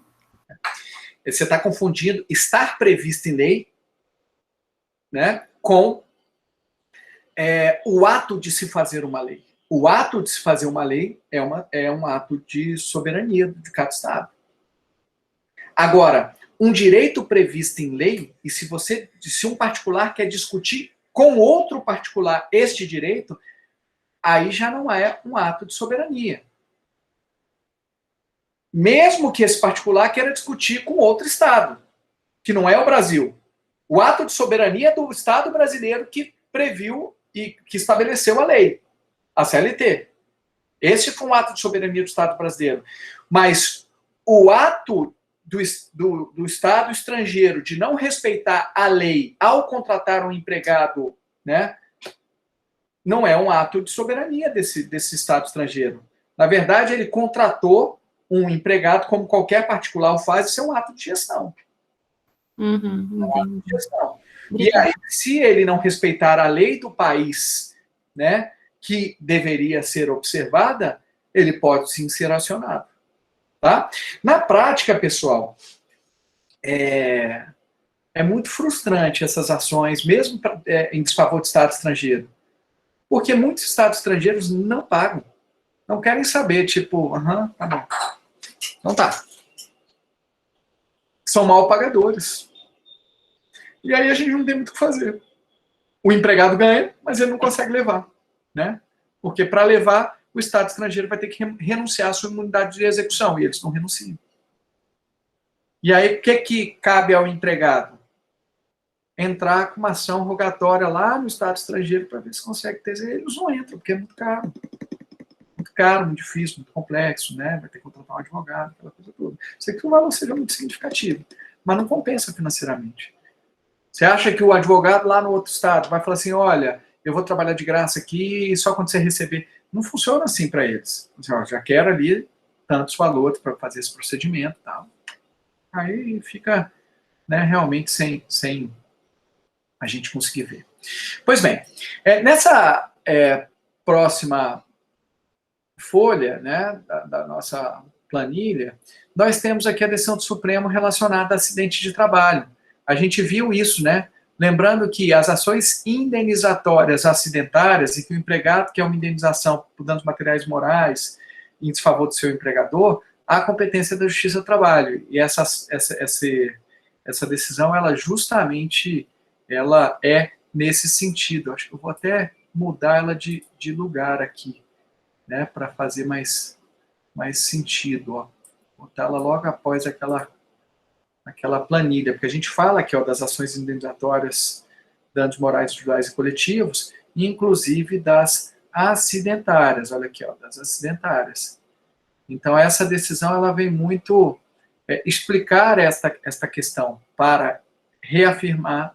Você está confundindo estar previsto em lei, né, com o ato de se fazer uma lei. O ato de se fazer uma lei é um ato de soberania de cada Estado. Agora, um direito previsto em lei, e se um particular quer discutir com outro particular este direito, aí já não é um ato de soberania. Mesmo que esse particular queira discutir com outro Estado, que não é o Brasil. O ato de soberania é do Estado brasileiro que previu e que estabeleceu a lei, a CLT. Esse foi um ato de soberania do Estado brasileiro. Mas o ato do Estado estrangeiro de não respeitar a lei ao contratar um empregado, né, não é um ato de soberania desse Estado estrangeiro. Na verdade, ele contratou um empregado, como qualquer particular o faz, isso é um ato de gestão. Entendi. E aí, se ele não respeitar a lei do país, né, que deveria ser observada, ele pode sim ser acionado. Tá? Na prática, pessoal, é muito frustrante essas ações, mesmo em desfavor de Estado estrangeiro. Porque muitos Estados estrangeiros não pagam. Não querem saber, tipo, tá bom. Então tá. São mal pagadores. E aí a gente não tem muito o que fazer. O empregado ganha, mas ele não consegue levar, né? Porque para levar, o Estado estrangeiro vai ter que renunciar à sua imunidade de execução, e eles não renunciam. E aí, o que cabe ao empregado? Entrar com uma ação rogatória lá no Estado estrangeiro para ver se consegue ter. Eles não entram, porque é muito caro. Muito caro, muito difícil, muito complexo, né? Vai ter que contratar um advogado, aquela coisa toda. Sei que o valor seja muito significativo, mas não compensa financeiramente. Você acha que o advogado lá no outro estado vai falar assim, olha, eu vou trabalhar de graça aqui, só quando você receber. Não funciona assim para eles. Assim, ó, já quero ali tantos valores para fazer esse procedimento e tal. Aí fica, né, realmente sem a gente conseguir ver. Pois bem, nessa próxima folha, né, da nossa planilha, nós temos aqui a decisão do Supremo relacionada a acidente de trabalho. A gente viu isso, né? Lembrando que as ações indenizatórias acidentárias, e que o empregado quer uma indenização por danos materiais e morais em desfavor do seu empregador, há competência da Justiça do Trabalho. E essa decisão, ela justamente ela é nesse sentido. Acho que eu vou até mudar ela de lugar aqui, né, para fazer mais sentido. Ó. Botar ela logo após aquela planilha, porque a gente fala aqui, ó, das ações indenizatórias, danos morais, individuais e coletivos, inclusive das acidentárias. Olha aqui, ó, das acidentárias. Então, essa decisão ela vem muito explicar esta questão, para reafirmar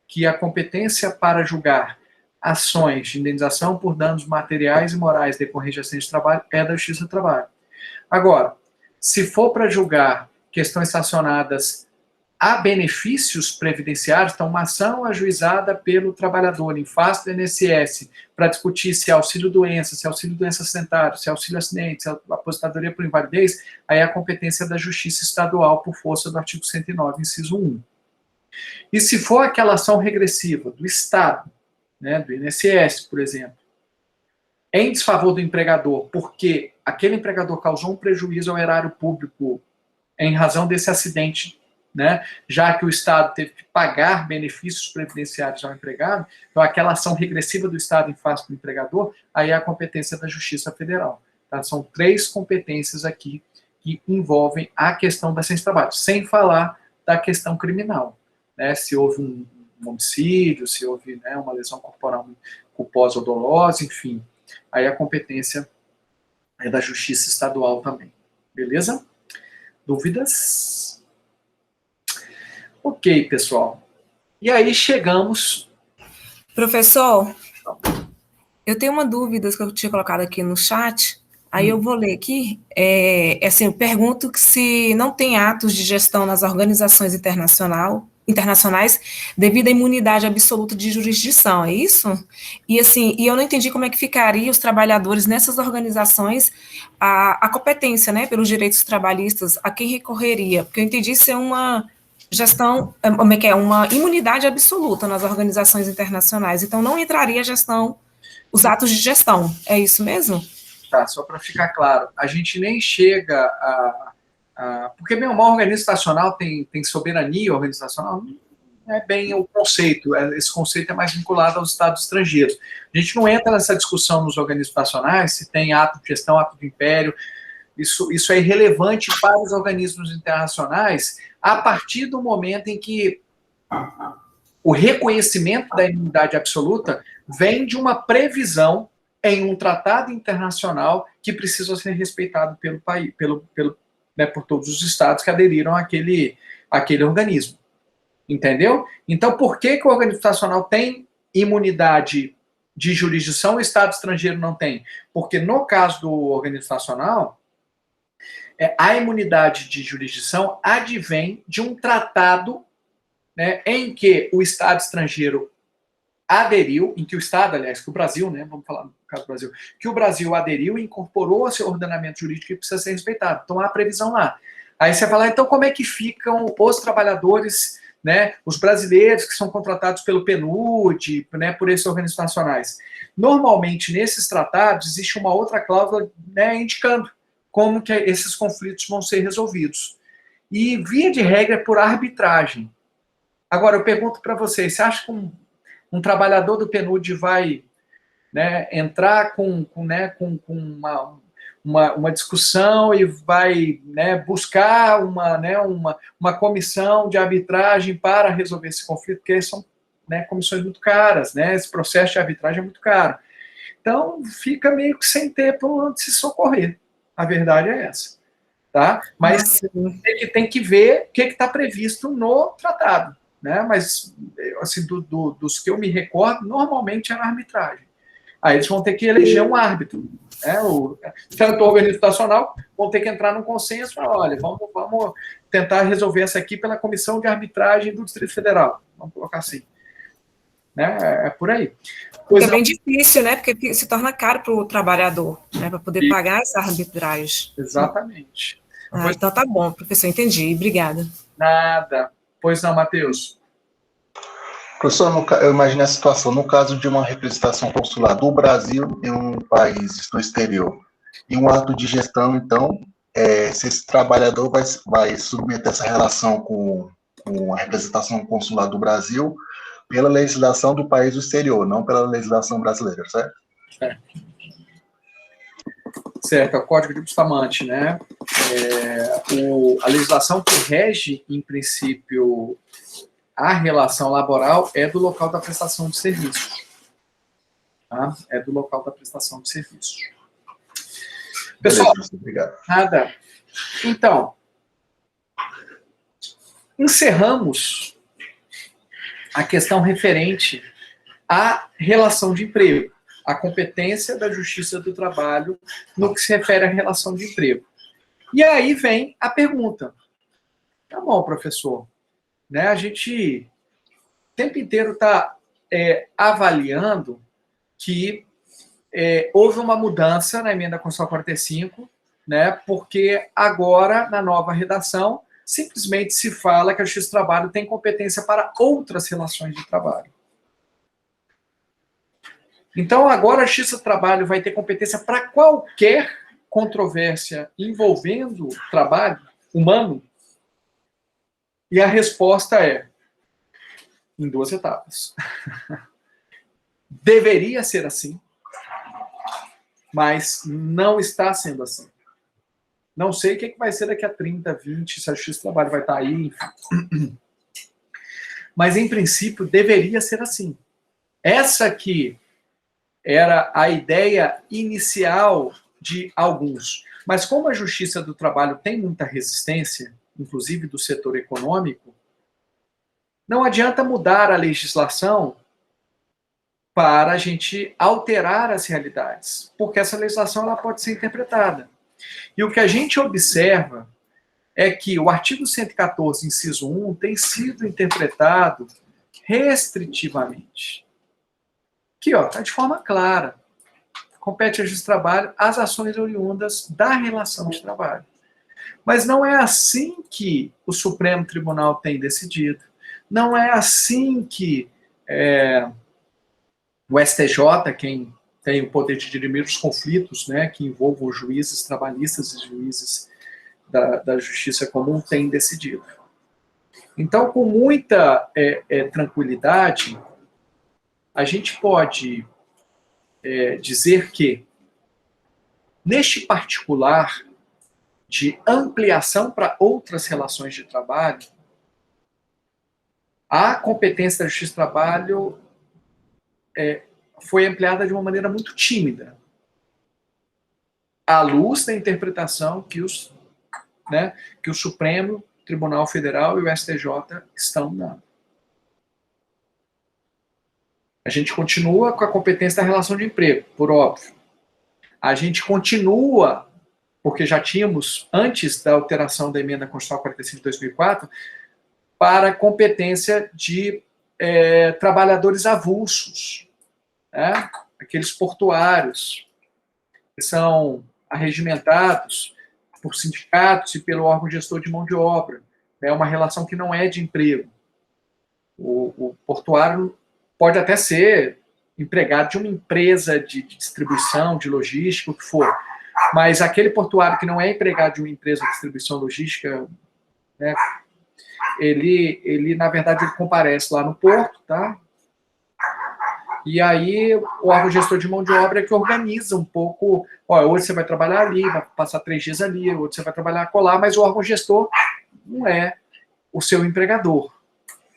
que a competência para julgar ações de indenização por danos materiais e morais decorrentes de acidente de trabalho é da Justiça do Trabalho. Agora, se for para julgar questões relacionadas a benefícios previdenciários, então uma ação ajuizada pelo trabalhador em face do INSS para discutir se é auxílio-doença, se é auxílio-doença acidentário, se é auxílio-acidente, se é aposentadoria por invalidez, aí é a competência da Justiça Estadual por força do artigo 109, inciso 1. E se for aquela ação regressiva do Estado, né, do INSS, por exemplo, em desfavor do empregador, porque aquele empregador causou um prejuízo ao erário público em razão desse acidente, né, já que o Estado teve que pagar benefícios previdenciários ao empregado, então aquela ação regressiva do Estado em face do empregador, aí é a competência da Justiça Federal. Tá? São 3 competências aqui que envolvem a questão da ciência do trabalho, sem falar da questão criminal. Né, se houve um homicídio, se houve, né, uma lesão corporal culposa ou dolosa, enfim, aí a competência é da Justiça Estadual também. Beleza? Dúvidas? Ok, pessoal. E aí chegamos... Professor, Eu tenho uma dúvida que eu tinha colocado aqui no chat, aí eu vou ler aqui. Assim, eu pergunto que se não tem atos de gestão nas organizações internacionais devido à imunidade absoluta de jurisdição, é isso? E assim, eu não entendi como é que ficaria os trabalhadores nessas organizações, a competência, né, pelos direitos trabalhistas, a quem recorreria? Porque eu entendi ser uma gestão, como é que é? Uma imunidade absoluta nas organizações internacionais, então não entraria a gestão, os atos de gestão, é isso mesmo? Tá, só para ficar claro, a gente nem chega porque bem, uma organizacional tem soberania organizacional, não é bem o conceito, esse conceito é mais vinculado aos estados estrangeiros. A gente não entra nessa discussão nos organismos nacionais, se tem ato de gestão, ato de império, isso é irrelevante para os organismos internacionais a partir do momento em que o reconhecimento da imunidade absoluta vem de uma previsão em um tratado internacional que precisa ser respeitado pelo país, né, por todos os estados que aderiram àquele organismo. Entendeu? Então, por que o organismo internacional tem imunidade de jurisdição e o Estado estrangeiro não tem? Porque, no caso do organismo nacional, a imunidade de jurisdição advém de um tratado, né, em que o Estado estrangeiro aderiu, em que o Estado, aliás, que o Brasil, né, vamos falar no caso do Brasil, que o Brasil aderiu e incorporou ao seu ordenamento jurídico que precisa ser respeitado. Então, há previsão lá. Aí você vai lá, então, como é que ficam os trabalhadores, né, os brasileiros que são contratados pelo PNUD, né, por esses organismos nacionais? Normalmente, nesses tratados, existe uma outra cláusula, né, indicando como que esses conflitos vão ser resolvidos. E, via de regra, é por arbitragem. Agora, eu pergunto para vocês, você acha que um trabalhador do PNUD vai, né, entrar com uma discussão e vai, né, buscar uma comissão de arbitragem para resolver esse conflito, porque são, né, comissões muito caras, né, esse processo de arbitragem é muito caro. Então, fica meio que sem ter para onde se socorrer. A verdade é essa. Tá? Mas tem que ver o que está previsto no tratado. Né? Mas, assim, dos que eu me recordo, normalmente é na arbitragem. Aí eles vão ter que eleger um árbitro. Né? Tanto o organismo nacional vão ter que entrar num consenso e falar, olha, vamos tentar resolver essa aqui pela Comissão de Arbitragem do Distrito Federal. Vamos colocar assim. Né? É por aí. É bem difícil, né? Porque se torna caro para o trabalhador, né? Para poder pagar essa arbitragem. Exatamente. Então tá bom, professor, entendi. Obrigada. Nada. Pois não, Matheus. Professor, eu imagino a situação, no caso de uma representação consular do Brasil em um país no exterior, e um ato de gestão, então, se esse trabalhador vai submeter essa relação com a representação consular do Brasil pela legislação do país do exterior, não pela legislação brasileira, certo? Certo, é o Código de Bustamante, né? A legislação que rege, em princípio, a relação laboral é do local da prestação de serviço. Tá? É do local da prestação de serviço. Pessoal, beleza, obrigado. Nada. Então, encerramos a questão referente à relação de emprego, a competência da Justiça do Trabalho no que se refere à relação de emprego. E aí vem a pergunta. Tá bom, professor, né? A gente o tempo inteiro está avaliando que houve uma mudança na emenda Constitucional 45, né? Porque agora, na nova redação, simplesmente se fala que a Justiça do Trabalho tem competência para outras relações de trabalho. Então, agora a Justiça do Trabalho vai ter competência para qualquer controvérsia envolvendo trabalho humano? E a resposta é em 2 etapas. Deveria ser assim, mas não está sendo assim. Não sei o que vai ser daqui a 30, 20, se a Justiça do Trabalho vai estar aí, enfim. Mas, em princípio, deveria ser assim. Essa aqui era a ideia inicial de alguns. Mas como a Justiça do Trabalho tem muita resistência, inclusive do setor econômico, não adianta mudar a legislação para a gente alterar as realidades, porque essa legislação ela pode ser interpretada. E o que a gente observa é que o artigo 114, inciso 1, tem sido interpretado restritivamente. Aqui, ó, está de forma clara. Compete à Justiça do Trabalho as ações oriundas da relação de trabalho. Mas não é assim que o Supremo Tribunal tem decidido. Não é assim que o STJ, quem tem o poder de dirimir os conflitos, né, que envolvam juízes trabalhistas e juízes da Justiça Comum, tem decidido. Então, com muita tranquilidade, a gente pode dizer que, neste particular de ampliação para outras relações de trabalho, a competência da Justiça do Trabalho foi ampliada de uma maneira muito tímida, à luz da interpretação que o Supremo Tribunal Federal e o STJ estão dando. A gente continua com a competência da relação de emprego, por óbvio. A gente continua, porque já tínhamos, antes da alteração da emenda constitucional 45 de 2004, para a competência de trabalhadores avulsos, né? Aqueles portuários que são arregimentados por sindicatos e pelo órgão gestor de mão de obra. É uma relação que não é de emprego. O portuário pode até ser empregado de uma empresa de distribuição, de logística, o que for. Mas aquele portuário que não é empregado de uma empresa de distribuição logística, né, ele, na verdade, ele comparece lá no porto, tá? E aí o órgão gestor de mão de obra é que organiza um pouco, hoje você vai trabalhar ali, vai passar 3 dias ali, hoje você vai trabalhar acolá, mas o órgão gestor não é o seu empregador.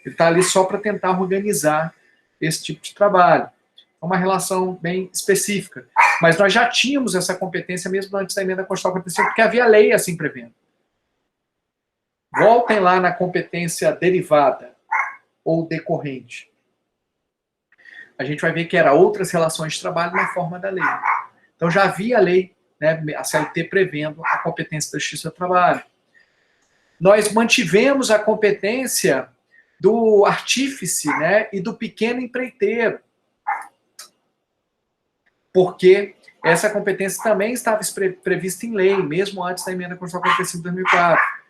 Ele está ali só para tentar organizar esse tipo de trabalho. É uma relação bem específica. Mas nós já tínhamos essa competência mesmo antes da emenda constitucional 45, porque havia lei assim prevendo. Voltem lá na competência derivada ou decorrente. A gente vai ver que era outras relações de trabalho na forma da lei. Então já havia lei, né, a CLT prevendo a competência da Justiça do Trabalho. Nós mantivemos a competência do artífice, né, e do pequeno empreiteiro, porque essa competência também estava prevista em lei, mesmo antes da emenda constitucional 45 de 2004.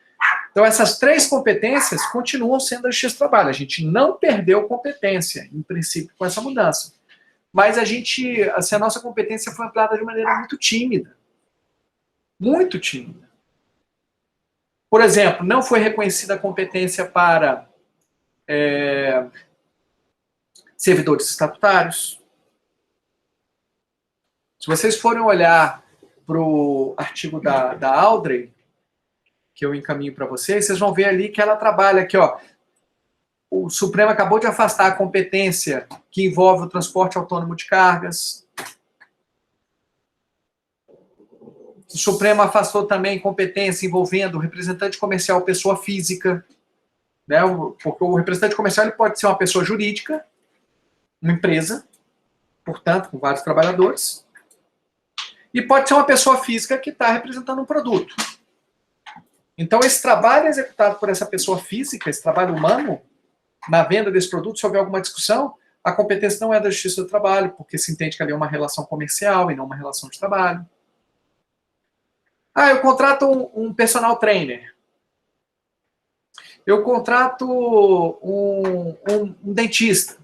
Então, essas 3 competências continuam sendo da Justiça do Trabalho. A gente não perdeu competência, em princípio, com essa mudança. Mas a nossa competência foi ampliada de maneira muito tímida. Muito tímida. Por exemplo, não foi reconhecida a competência para servidores estatutários. Se vocês forem olhar para o artigo da Audrey, que eu encaminho para vocês, vocês vão ver ali que ela trabalha aqui, ó. O Supremo acabou de afastar a competência que envolve o transporte autônomo de cargas. O Supremo afastou também competência envolvendo o representante comercial pessoa física, né? Porque o representante comercial ele pode ser uma pessoa jurídica, uma empresa, portanto, com vários trabalhadores, e pode ser uma pessoa física que está representando um produto. Então, esse trabalho executado por essa pessoa física, esse trabalho humano, na venda desse produto, se houver alguma discussão, a competência não é da Justiça do Trabalho, porque se entende que ali é uma relação comercial e não uma relação de trabalho. Eu contrato um personal trainer. Eu contrato um dentista,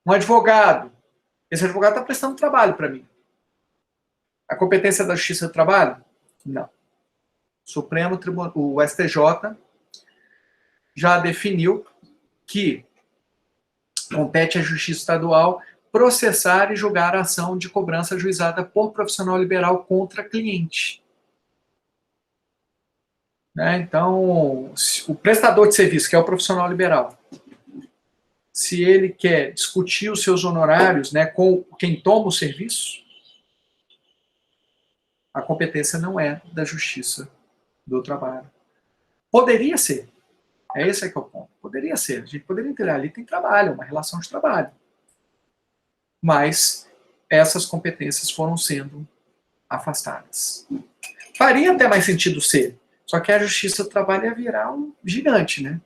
um advogado. Esse advogado está prestando trabalho para mim. A competência é da Justiça do Trabalho? Não. Supremo Tribunal, o STJ já definiu que compete à Justiça Estadual processar e julgar a ação de cobrança ajuizada por profissional liberal contra cliente. Né? Então, o prestador de serviço, que é o profissional liberal, se ele quer discutir os seus honorários, né, com quem toma o serviço, a competência não é da Justiça do Trabalho. Poderia ser. Esse é que é o ponto. Poderia ser. A gente poderia entender ali tem trabalho, uma relação de trabalho. mas essas competências foram sendo afastadas. Faria até mais sentido ser, só que a justiça do trabalho ia virar um gigante, né?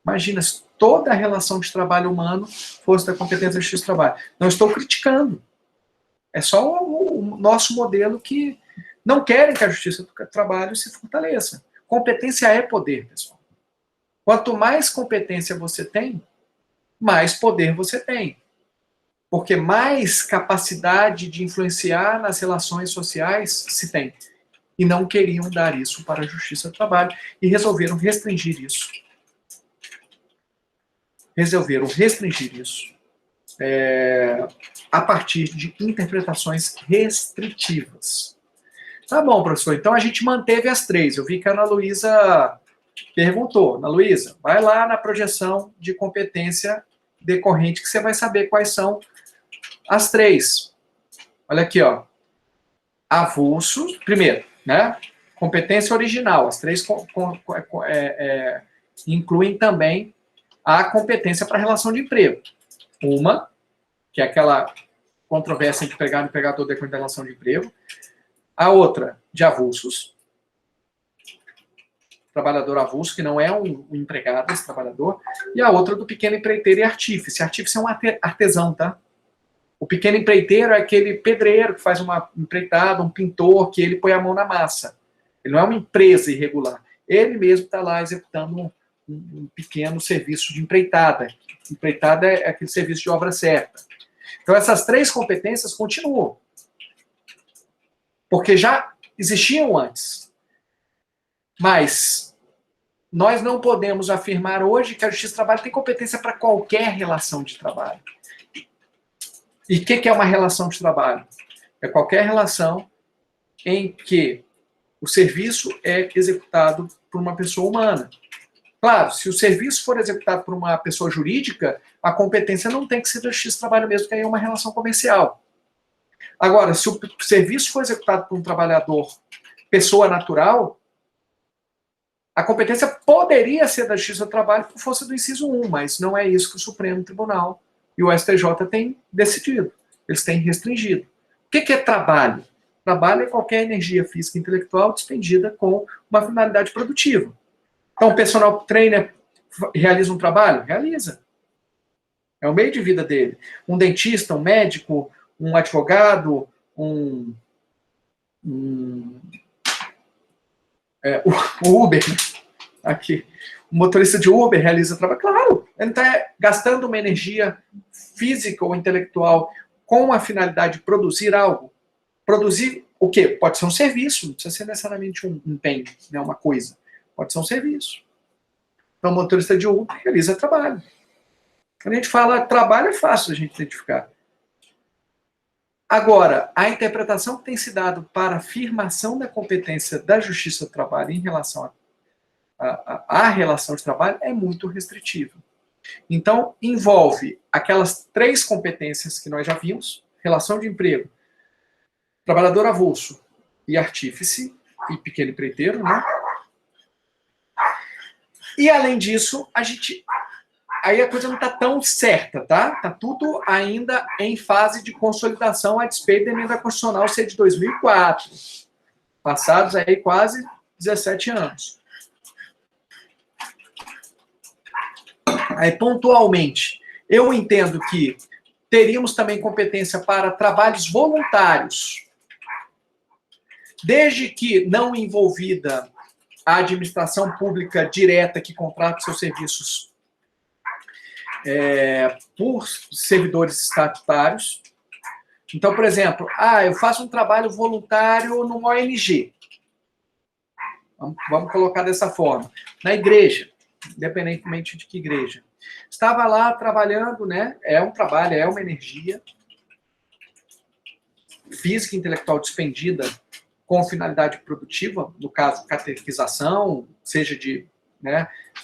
Imagina se toda a relação de trabalho humano fosse da competência da justiça do trabalho. Não estou criticando. É só o nosso modelo que não querem que a justiça do trabalho se fortaleça. Competência é poder, pessoal. Quanto mais competência você tem, mais poder você tem. Porque mais capacidade de influenciar nas relações sociais se tem. E não queriam dar isso para a justiça do trabalho e resolveram restringir isso. Resolveram restringir isso a partir de interpretações restritivas. Tá bom, professor, então a gente manteve as 3. Eu vi que a Ana Luísa perguntou. Ana Luísa, vai lá na projeção de competência decorrente que você vai saber quais são as 3. Olha aqui, ó. Avulso, primeiro, né? Competência original. As 3 incluem também a competência para relação de emprego. Uma, que é aquela controvérsia entre empregado e empregador decorrente da relação de emprego. A outra, de avulsos. Trabalhador avulso, que não é um empregado, esse trabalhador. E a outra do pequeno empreiteiro e artífice. Artífice é um artesão, tá? O pequeno empreiteiro é aquele pedreiro que faz uma empreitada, um pintor, que ele põe a mão na massa. Ele não é uma empresa irregular. Ele mesmo está lá executando um pequeno serviço de empreitada. Empreitada é aquele serviço de obra certa. Então, essas 3 competências continuam. Porque já existiam antes. Mas nós não podemos afirmar hoje que a Justiça do Trabalho tem competência para qualquer relação de trabalho. E o que é uma relação de trabalho? É qualquer relação em que o serviço é executado por uma pessoa humana. Claro, se o serviço for executado por uma pessoa jurídica, a competência não tem que ser da Justiça do Trabalho mesmo, que aí é uma relação comercial. Agora, se o serviço for executado por um trabalhador, pessoa natural, a competência poderia ser da Justiça do Trabalho por força do inciso 1, mas não é isso que o Supremo Tribunal e o STJ têm decidido. Eles têm restringido. O que é trabalho? Trabalho é qualquer energia física e intelectual despendida com uma finalidade produtiva. Então, o personal trainer realiza um trabalho? Realiza. É o meio de vida dele. Um dentista, um médico, um advogado, o Uber, aqui, o motorista de Uber realiza trabalho. Claro, ele está gastando uma energia física ou intelectual com a finalidade de produzir algo. Produzir o quê? Pode ser um serviço, não precisa ser necessariamente um bem, né, uma coisa. Pode ser um serviço. Então, o motorista de Uber realiza trabalho. Quando a gente fala trabalho, é fácil a gente identificar. Agora, a interpretação que tem se dado para a afirmação da competência da Justiça do Trabalho em relação à relação de trabalho é muito restritiva. Então, envolve aquelas 3 competências que nós já vimos: relação de emprego, trabalhador avulso e artífice, e pequeno empreiteiro, né? E, além disso, aí a coisa não está tão certa, tá? Está tudo ainda em fase de consolidação a despeito da emenda constitucional ser de 2004. Passados aí quase 17 anos. Aí, pontualmente, eu entendo que teríamos também competência para trabalhos voluntários, desde que não envolvida a administração pública direta que contrata seus serviços por servidores estatutários. Então, por exemplo, eu faço um trabalho voluntário numa ONG. Vamos colocar dessa forma. Na igreja, independentemente de que igreja. Estava lá trabalhando, né? É um trabalho, é uma energia física e intelectual despendida com finalidade produtiva, no caso, catequização, seja de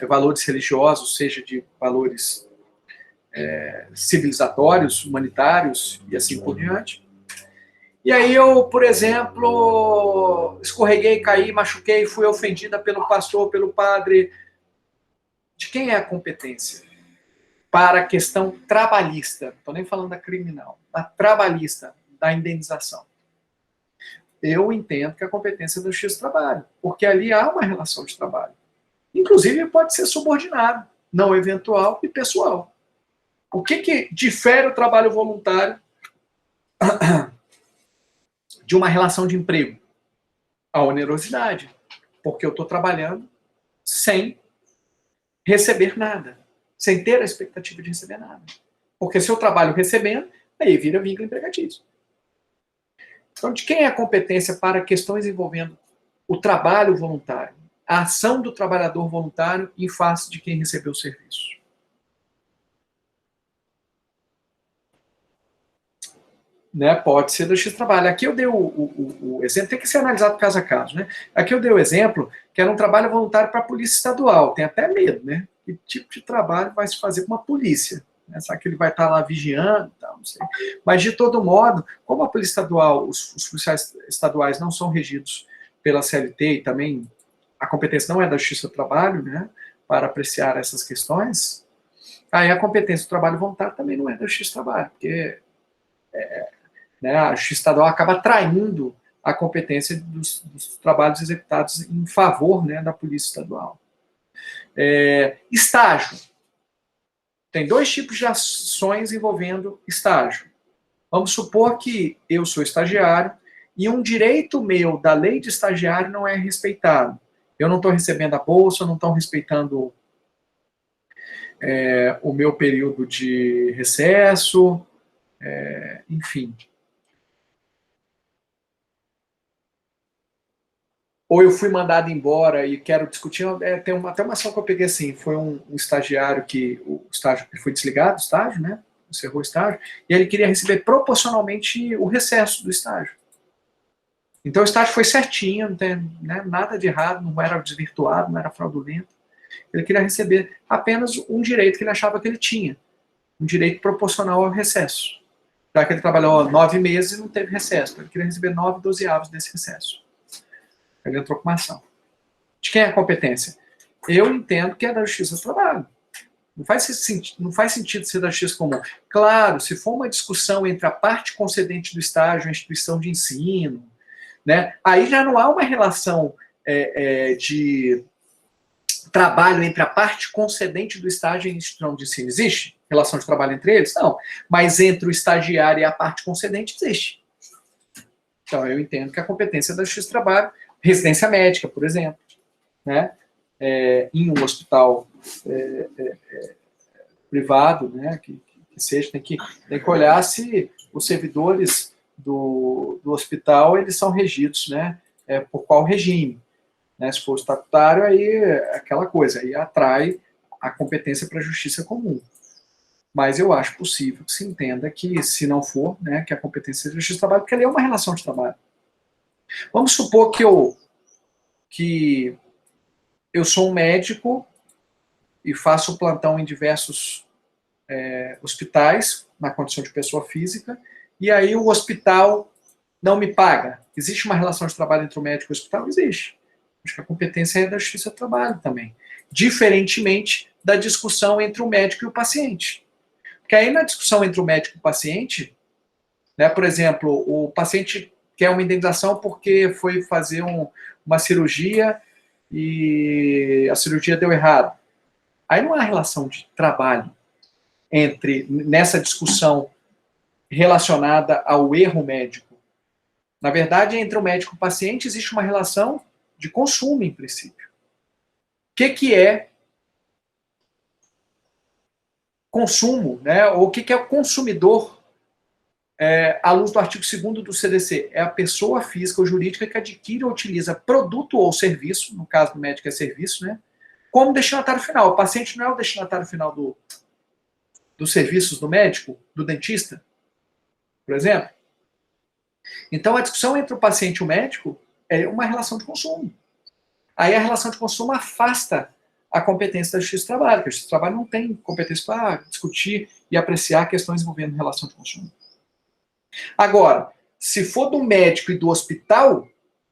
valores religiosos, seja de valores civilizatórios, humanitários e assim por diante. E aí eu, por exemplo, escorreguei, caí, machuquei, fui ofendida pelo pastor, pelo padre. De quem é a competência? para a questão trabalhista, não estou nem falando da criminal, da trabalhista, da indenização. Eu entendo que a competência é da Justiça do Trabalho, porque ali há uma relação de trabalho. Inclusive pode ser subordinado, não eventual e pessoal. O que difere o trabalho voluntário de uma relação de emprego? A onerosidade, porque eu estou trabalhando sem receber nada, sem ter a expectativa de receber nada. Porque se eu trabalho recebendo, aí vira vínculo empregatício. Então, de quem é a competência para questões envolvendo o trabalho voluntário, a ação do trabalhador voluntário em face de quem recebeu o serviço? Né, pode ser da Justiça do Trabalho. Aqui eu dei o exemplo, tem que ser analisado caso a caso, né? Aqui eu dei o exemplo que era um trabalho voluntário para a Polícia Estadual. Tem até medo, né? Que tipo de trabalho vai se fazer com uma polícia? Né? Será que ele vai estar lá vigiando? Tal, não sei. Mas, de todo modo, como a Polícia Estadual, os policiais estaduais não são regidos pela CLT e também a competência não é da Justiça do Trabalho, né? Para apreciar essas questões, aí a competência do trabalho voluntário também não é da Justiça do Trabalho, porque né, a Justiça Estadual acaba traindo a competência dos trabalhos executados em favor, né, da Polícia Estadual. Estágio. Tem dois tipos de ações envolvendo estágio. Vamos supor que eu sou estagiário e um direito meu da lei de estagiário não é respeitado. Eu não estou recebendo a bolsa, não estou respeitando o meu período de recesso, enfim. Ou eu fui mandado embora e quero discutir, tem até uma ação que eu peguei assim, foi um estagiário que, o estágio, ele foi desligado do estágio, né, encerrou o estágio, e ele queria receber proporcionalmente o recesso do estágio. Então o estágio foi certinho, não tem, né, nada de errado, não era desvirtuado, não era fraudulento. Ele queria receber apenas um direito que ele achava que ele tinha, um direito proporcional ao recesso. Já que ele trabalhou 9 meses e não teve recesso, ele queria receber 9/12 desse recesso. Ele entrou com uma ação. De quem é a competência? Eu entendo que é da Justiça do Trabalho. Não faz sentido ser da Justiça Comum. Claro, se for uma discussão entre a parte concedente do estágio e a instituição de ensino, né, aí já não há uma relação de trabalho entre a parte concedente do estágio e a instituição de ensino. Existe relação de trabalho entre eles? Não. Mas entre o estagiário e a parte concedente existe. Então, eu entendo que a competência da Justiça do Trabalho, residência médica, por exemplo, né, em um hospital privado, né, que seja, tem que olhar se os servidores do hospital, eles são regidos, né, por qual regime. Né, se for estatutário, aí é aquela coisa, aí atrai a competência para a justiça comum. Mas eu acho possível que se entenda que, se não for, né, que a competência é da justiça do trabalho, porque ali é uma relação de trabalho. Vamos supor que eu sou um médico e faço plantão em diversos hospitais, na condição de pessoa física, e aí o hospital não me paga. Existe uma relação de trabalho entre o médico e o hospital? Existe. Acho que a competência é da Justiça do Trabalho também. Diferentemente da discussão entre o médico e o paciente. Porque aí na discussão entre o médico e o paciente, né, por exemplo, o paciente quer uma indenização porque foi fazer uma cirurgia e a cirurgia deu errado. Aí não há relação de trabalho nessa discussão relacionada ao erro médico. Na verdade, entre o médico e o paciente existe uma relação de consumo, em princípio. O que é consumo, né? Ou o que é o consumidor à luz do artigo 2º do CDC? É a pessoa física ou jurídica que adquire ou utiliza produto ou serviço, no caso do médico é serviço, né? Como destinatário final. O paciente não é o destinatário final dos serviços do médico, do dentista, por exemplo. Então, a discussão entre o paciente e o médico é uma relação de consumo. Aí a relação de consumo afasta a competência da Justiça do Trabalho, porque a Justiça do Trabalho não tem competência para discutir e apreciar questões envolvendo relação de consumo. Agora, se for do médico e do hospital,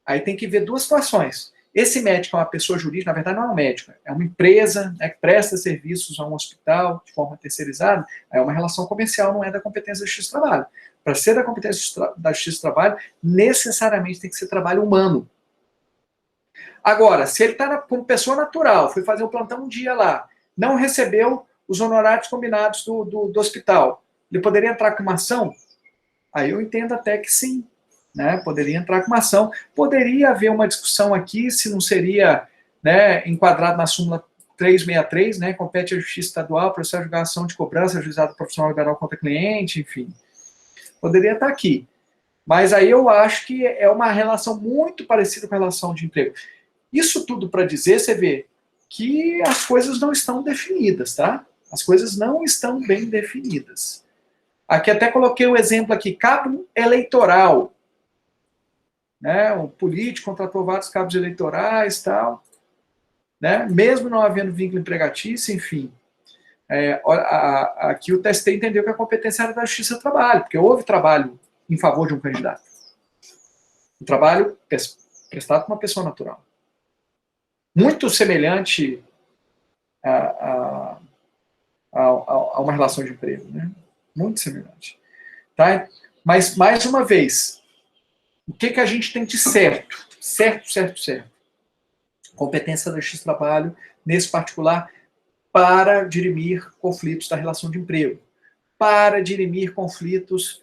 aí tem que ver duas situações. Esse médico é uma pessoa jurídica, na verdade não é um médico, é uma empresa, né, que presta serviços a um hospital de forma terceirizada, é uma relação comercial, não é da competência da Justiça do Trabalho. Para ser da competência da Justiça do Trabalho, necessariamente tem que ser trabalho humano. Agora, se ele está como pessoa natural, foi fazer um plantão um dia lá, não recebeu os honorários combinados do hospital, ele poderia entrar com uma ação? Aí eu entendo até que sim, né? Poderia entrar com uma ação. Poderia haver uma discussão aqui se não seria, né, enquadrado na súmula 363, né, compete à Justiça Estadual, processo de julgação de cobrança, juizado profissional liberal contra cliente, enfim. Poderia estar aqui. Mas aí eu acho que é uma relação muito parecida com a relação de emprego. Isso tudo para dizer, você vê, que as coisas não estão definidas, tá? As coisas não estão bem definidas. Aqui até coloquei o exemplo aqui, cabo eleitoral. Né? O político contratou vários cabos eleitorais, tal, né? Mesmo não havendo vínculo empregatício, enfim. Aqui o TST entendeu que a competência era da Justiça do Trabalho, porque houve trabalho em favor de um candidato. O trabalho prestado por uma pessoa natural. Muito semelhante a uma relação de emprego, né? Muito semelhante. Tá? Mas, mais uma vez, o que a gente tem de certo? Certo. Competência da Justiça do Trabalho, nesse particular, para dirimir conflitos da relação de emprego, para dirimir conflitos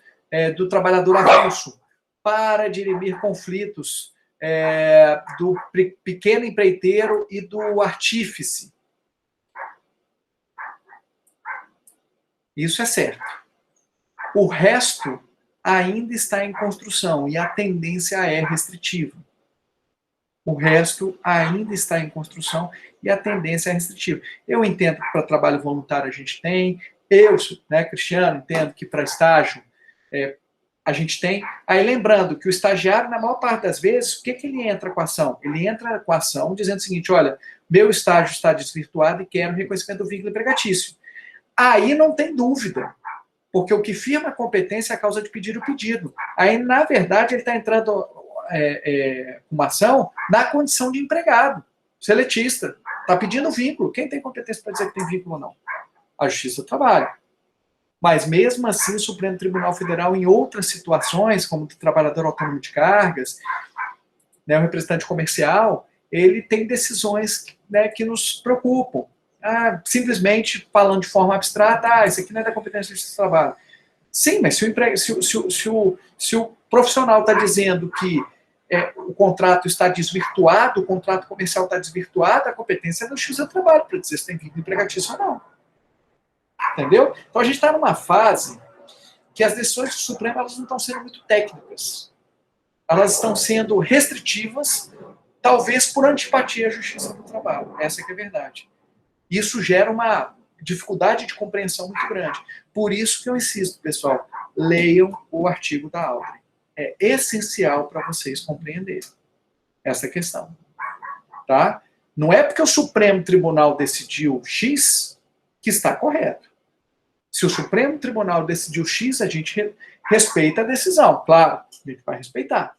do trabalhador avulso, para dirimir conflitos do pequeno empreiteiro e do artífice. Isso é certo. O resto ainda está em construção e a tendência é restritiva. O resto ainda está em construção e a tendência é restritiva. Eu entendo que para trabalho voluntário a gente tem, eu, né, Cristiano, entendo que para estágio a gente tem. Aí lembrando que o estagiário, na maior parte das vezes, o que ele entra com a ação? Ele entra com a ação dizendo o seguinte, olha, meu estágio está desvirtuado e quero reconhecimento do vínculo empregatício. Aí não tem dúvida, porque o que firma a competência é a causa de pedir o pedido. Aí, na verdade, ele está entrando com uma ação na condição de empregado, seletista. Está pedindo vínculo. Quem tem competência para dizer que tem vínculo ou não? A Justiça do Trabalho. Mas, mesmo assim, o Supremo Tribunal Federal, em outras situações, como o trabalhador autônomo de cargas, né, o representante comercial, ele tem decisões, né, que nos preocupam. Simplesmente falando de forma abstrata, isso aqui não é da competência da Justiça do Trabalho. Sim, mas se o profissional está dizendo que o contrato está desvirtuado, o contrato comercial está desvirtuado, a competência é da Justiça do Trabalho para dizer se tem vínculo empregatício ou não. Entendeu? Então a gente está numa fase que as decisões do Supremo elas não estão sendo muito técnicas. Elas estão sendo restritivas, talvez por antipatia à Justiça do Trabalho. Essa que é a verdade. Isso gera uma dificuldade de compreensão muito grande. Por isso que eu insisto, pessoal, leiam o artigo da Aldrin. É essencial para vocês compreenderem essa questão. Tá? Não é porque o Supremo Tribunal decidiu X que está correto. Se o Supremo Tribunal decidiu X, a gente respeita a decisão. Claro, a gente vai respeitar.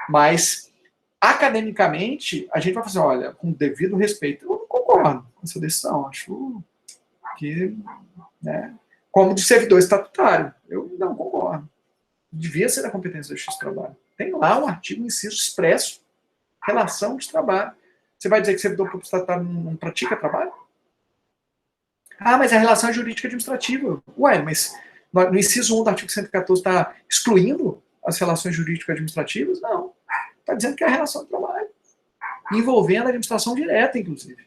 Mas, academicamente, a gente vai fazer, olha, com devido respeito, eu não concordo com essa decisão. Acho que, né, como de servidor estatutário, eu não concordo. Devia ser da competência da Justiça do Trabalho. Tem lá um artigo, inciso expresso, relação de trabalho. Você vai dizer que servidor público estatutário não pratica trabalho? Mas a relação é jurídica administrativa. Ué, mas no inciso 1 do artigo 114 está excluindo as relações jurídicas administrativas? Não. Está dizendo que é a relação de trabalho. Envolvendo a administração direta, inclusive.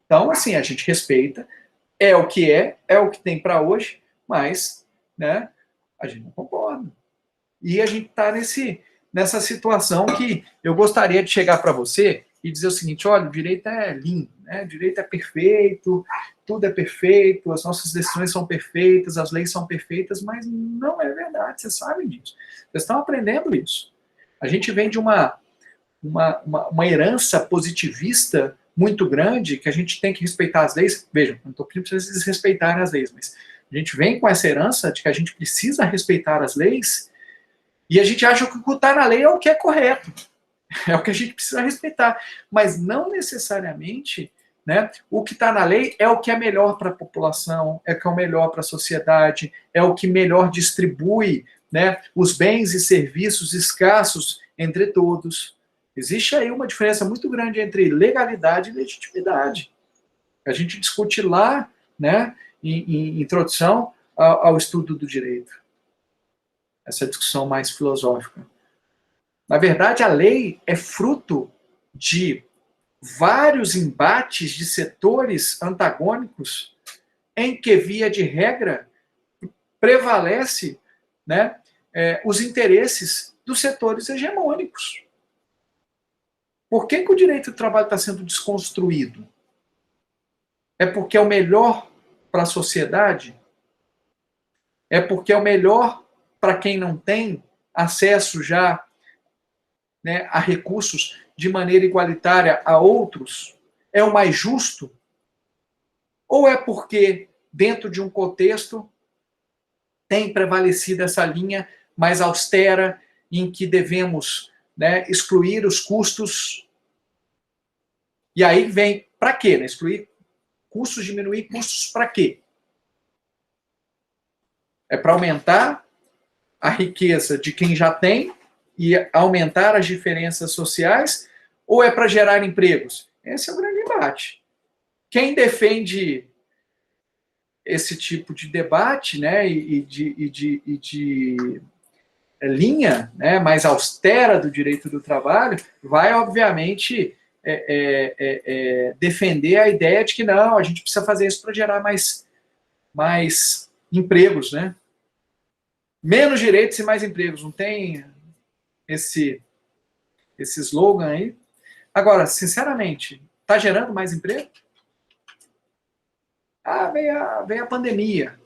Então, assim, a gente respeita, é o que tem para hoje, mas, né, a gente não concorda. E a gente está nessa situação que eu gostaria de chegar para você e dizer o seguinte, olha, o direito é lindo, né? O direito é perfeito, tudo é perfeito, as nossas decisões são perfeitas, as leis são perfeitas, mas não é verdade, vocês sabem disso. Vocês estão aprendendo isso. A gente vem de uma herança positivista muito grande, que a gente tem que respeitar as leis. Vejam, não estou pedindo para vocês desrespeitarem as leis, mas a gente vem com essa herança de que a gente precisa respeitar as leis, e a gente acha que o que está na lei é o que é correto. É o que a gente precisa respeitar. Mas não necessariamente, né, o que está na lei é o que é melhor para a população, é o que é o melhor para a sociedade, é o que melhor distribui, né, os bens e serviços escassos entre todos. Existe aí uma diferença muito grande entre legalidade e legitimidade. A gente discute lá, né, em introdução ao estudo do direito. Essa discussão mais filosófica. Na verdade, a lei é fruto de vários embates de setores antagônicos em que, via de regra, prevalece, né, os interesses dos setores hegemônicos. Por que o direito do trabalho está sendo desconstruído? É porque é o melhor para a sociedade? É porque é o melhor para quem não tem acesso já, né, a recursos de maneira igualitária a outros? É o mais justo? Ou é porque, dentro de um contexto, tem prevalecido essa linha mais austera, em que devemos, né, excluir os custos? E aí vem, para quê? Né? Excluir custos, diminuir custos para quê? É para aumentar a riqueza de quem já tem e aumentar as diferenças sociais, ou é para gerar empregos? Esse é o grande embate. Quem defende esse tipo de debate, né, e de linha, né, mais austera do direito do trabalho, vai, obviamente, defender a ideia de que não, a gente precisa fazer isso para gerar mais empregos, né? Menos direitos e mais empregos. Não tem esse slogan aí? Agora, sinceramente, está gerando mais emprego? Ah, veio a pandemia.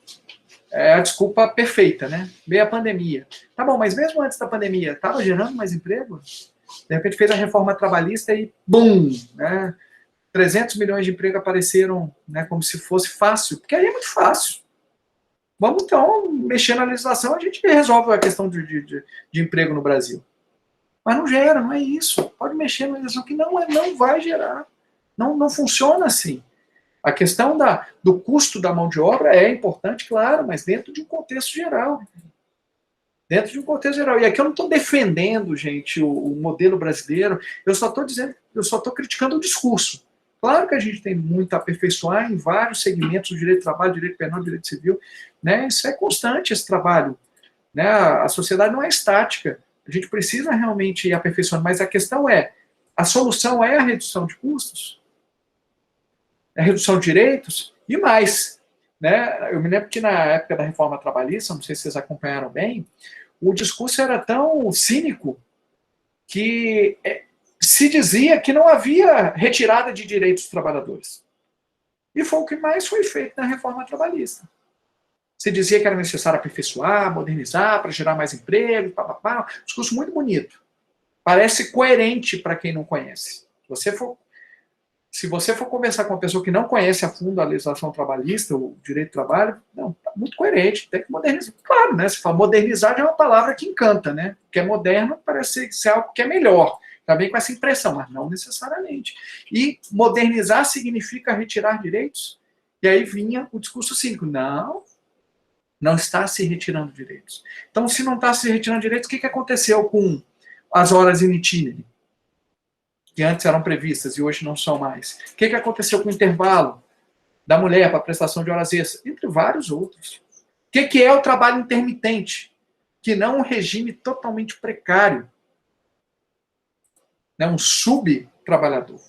É a desculpa perfeita, né? Veio a pandemia. Tá bom, mas mesmo antes da pandemia, estava gerando mais emprego? De repente fez a reforma trabalhista e bum! Né? 300 milhões de empregos apareceram, né, como se fosse fácil, porque aí é muito fácil. Vamos, então, mexer na legislação, a gente resolve a questão de emprego no Brasil. Mas não gera, não é isso. Pode mexer na legislação que não vai gerar. Não funciona assim. A questão do custo da mão de obra é importante, claro, mas dentro de um contexto geral. Dentro de um contexto geral. E aqui eu não estou defendendo, gente, o modelo brasileiro, eu só estou criticando o discurso. Claro que a gente tem muito a aperfeiçoar em vários segmentos do direito do trabalho, direito penal, direito civil, né? Isso é constante, esse trabalho. Né? A sociedade não é estática. A gente precisa realmente ir aperfeiçoando, mas a questão é, a solução é a redução de custos? A redução de direitos? E mais, né? Eu me lembro que na época da reforma trabalhista, não sei se vocês acompanharam bem, o discurso era tão cínico que se dizia que não havia retirada de direitos dos trabalhadores. E foi o que mais foi feito na reforma trabalhista. Se dizia que era necessário aperfeiçoar, modernizar, para gerar mais emprego, papapá. Um discurso muito bonito. Parece coerente para quem não conhece. Se você for conversar com uma pessoa que não conhece a fundo a legislação trabalhista, o direito do trabalho, não, tá muito coerente, tem que modernizar. Claro, né? Se fala modernizar já é uma palavra que encanta, né? Que é moderno parece ser algo que é melhor. Também com essa impressão, mas não necessariamente. E modernizar significa retirar direitos? E aí vinha o discurso cínico. Não está se retirando direitos. Então, se não está se retirando direitos, o que aconteceu com as horas in itinere? Que antes eram previstas e hoje não são mais. O que aconteceu com o intervalo da mulher para a prestação de horas extras? Entre vários outros. O que é o trabalho intermitente? Que não um regime totalmente precário. Né, um subtrabalhador.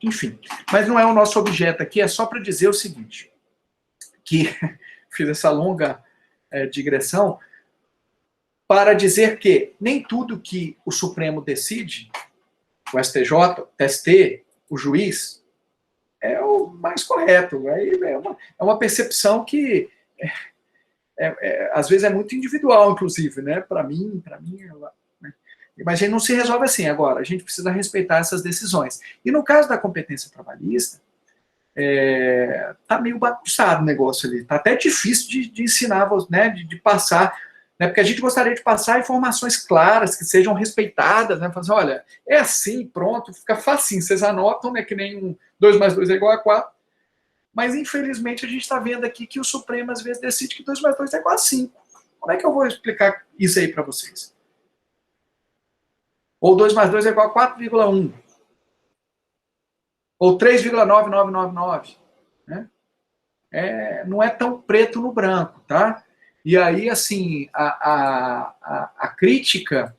Enfim, mas não é o nosso objeto aqui, é só para dizer o seguinte, que fiz essa longa digressão, para dizer que nem tudo que o Supremo decide, o STJ, o TST, o juiz, é o mais correto. Aí é uma percepção que às vezes é muito individual, inclusive, né? Para mim, mas a gente não se resolve assim. Agora, a gente precisa respeitar essas decisões. E no caso da competência trabalhista, tá meio bagunçado o negócio ali. Tá até difícil de ensinar, né, de passar né? Porque a gente gostaria de passar informações claras, que sejam respeitadas, né? Falar assim, olha, é assim, pronto, fica facinho, vocês anotam, né? Que nem 2 mais 2 é igual a 4. Mas, infelizmente, a gente está vendo aqui que o Supremo, às vezes, decide que 2 mais 2 é igual a 5. Como é que eu vou explicar isso aí para vocês? Ou 2 mais 2 é igual a 4,1. Ou 3,9999. Né? Não é tão preto no branco, tá? E aí, assim, a crítica,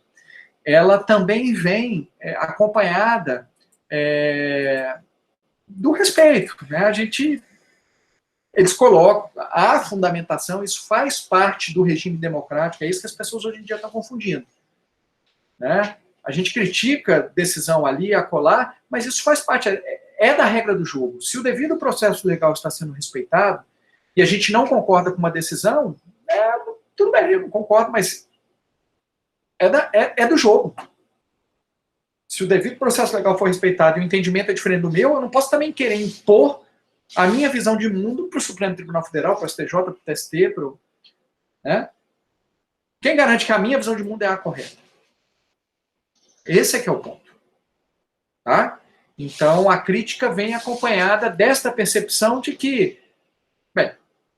ela também vem acompanhada do respeito, né? Eles colocam a fundamentação, isso faz parte do regime democrático, é isso que as pessoas hoje em dia estão confundindo, né? A gente critica decisão ali, acolá, mas isso faz parte, da regra do jogo. Se o devido processo legal está sendo respeitado, e a gente não concorda com uma decisão, tudo bem, eu não concordo, mas é do jogo. Se o devido processo legal for respeitado e o entendimento é diferente do meu, eu não posso também querer impor a minha visão de mundo para o Supremo Tribunal Federal, para o STJ, para o TST, né? Quem garante que a minha visão de mundo é a correta? Esse é que é o ponto. Tá? Então, a crítica vem acompanhada desta percepção de que, bem,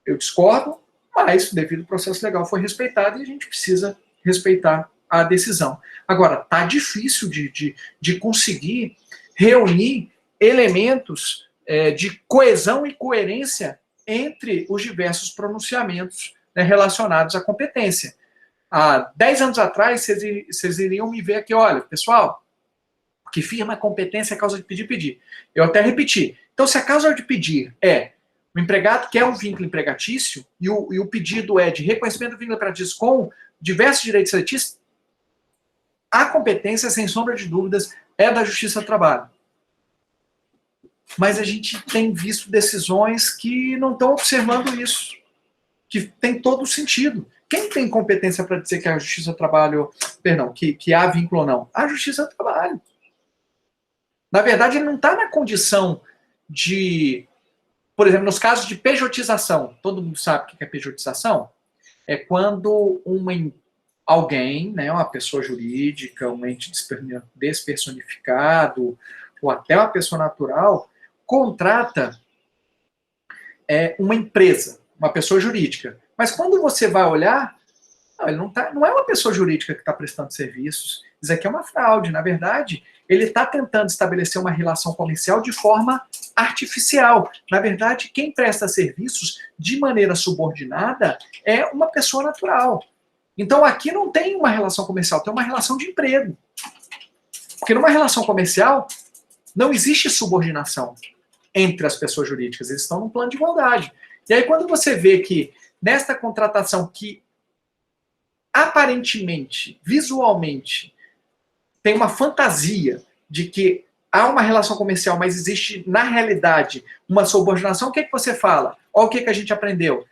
eu discordo, mas o devido processo legal foi respeitado e a gente precisa respeitar a decisão. Agora, tá difícil de conseguir reunir elementos de coesão e coerência entre os diversos pronunciamentos, né, relacionados à competência. Há 10 anos atrás, vocês iriam me ver aqui, olha, pessoal, que firma a competência é causa de pedir. Eu até repeti. Então, se a causa de pedir o empregado quer um vínculo empregatício e o pedido é de reconhecimento do vínculo empregatício com diversos direitos seletistas, a competência, sem sombra de dúvidas, é da Justiça do Trabalho. Mas a gente tem visto decisões que não estão observando isso, que tem todo o sentido. Quem tem competência para dizer que a Justiça do Trabalho, que há vínculo ou não? A Justiça do Trabalho. Na verdade, ele não está na condição de, por exemplo, nos casos de pejotização, todo mundo sabe o que é pejotização? É quando alguém, né, uma pessoa jurídica, um ente despersonificado, ou até uma pessoa natural, contrata uma empresa, uma pessoa jurídica. Mas quando você vai olhar, ele não é uma pessoa jurídica que está prestando serviços. Isso aqui é uma fraude. Na verdade, ele está tentando estabelecer uma relação comercial de forma artificial. Na verdade, quem presta serviços de maneira subordinada é uma pessoa natural. Então, aqui não tem uma relação comercial, tem uma relação de emprego. Porque numa relação comercial, não existe subordinação entre as pessoas jurídicas, eles estão num plano de igualdade. E aí, quando você vê que nesta contratação que aparentemente, visualmente, tem uma fantasia de que há uma relação comercial, mas existe, na realidade, uma subordinação, o que é que você fala? Olha o que a gente aprendeu.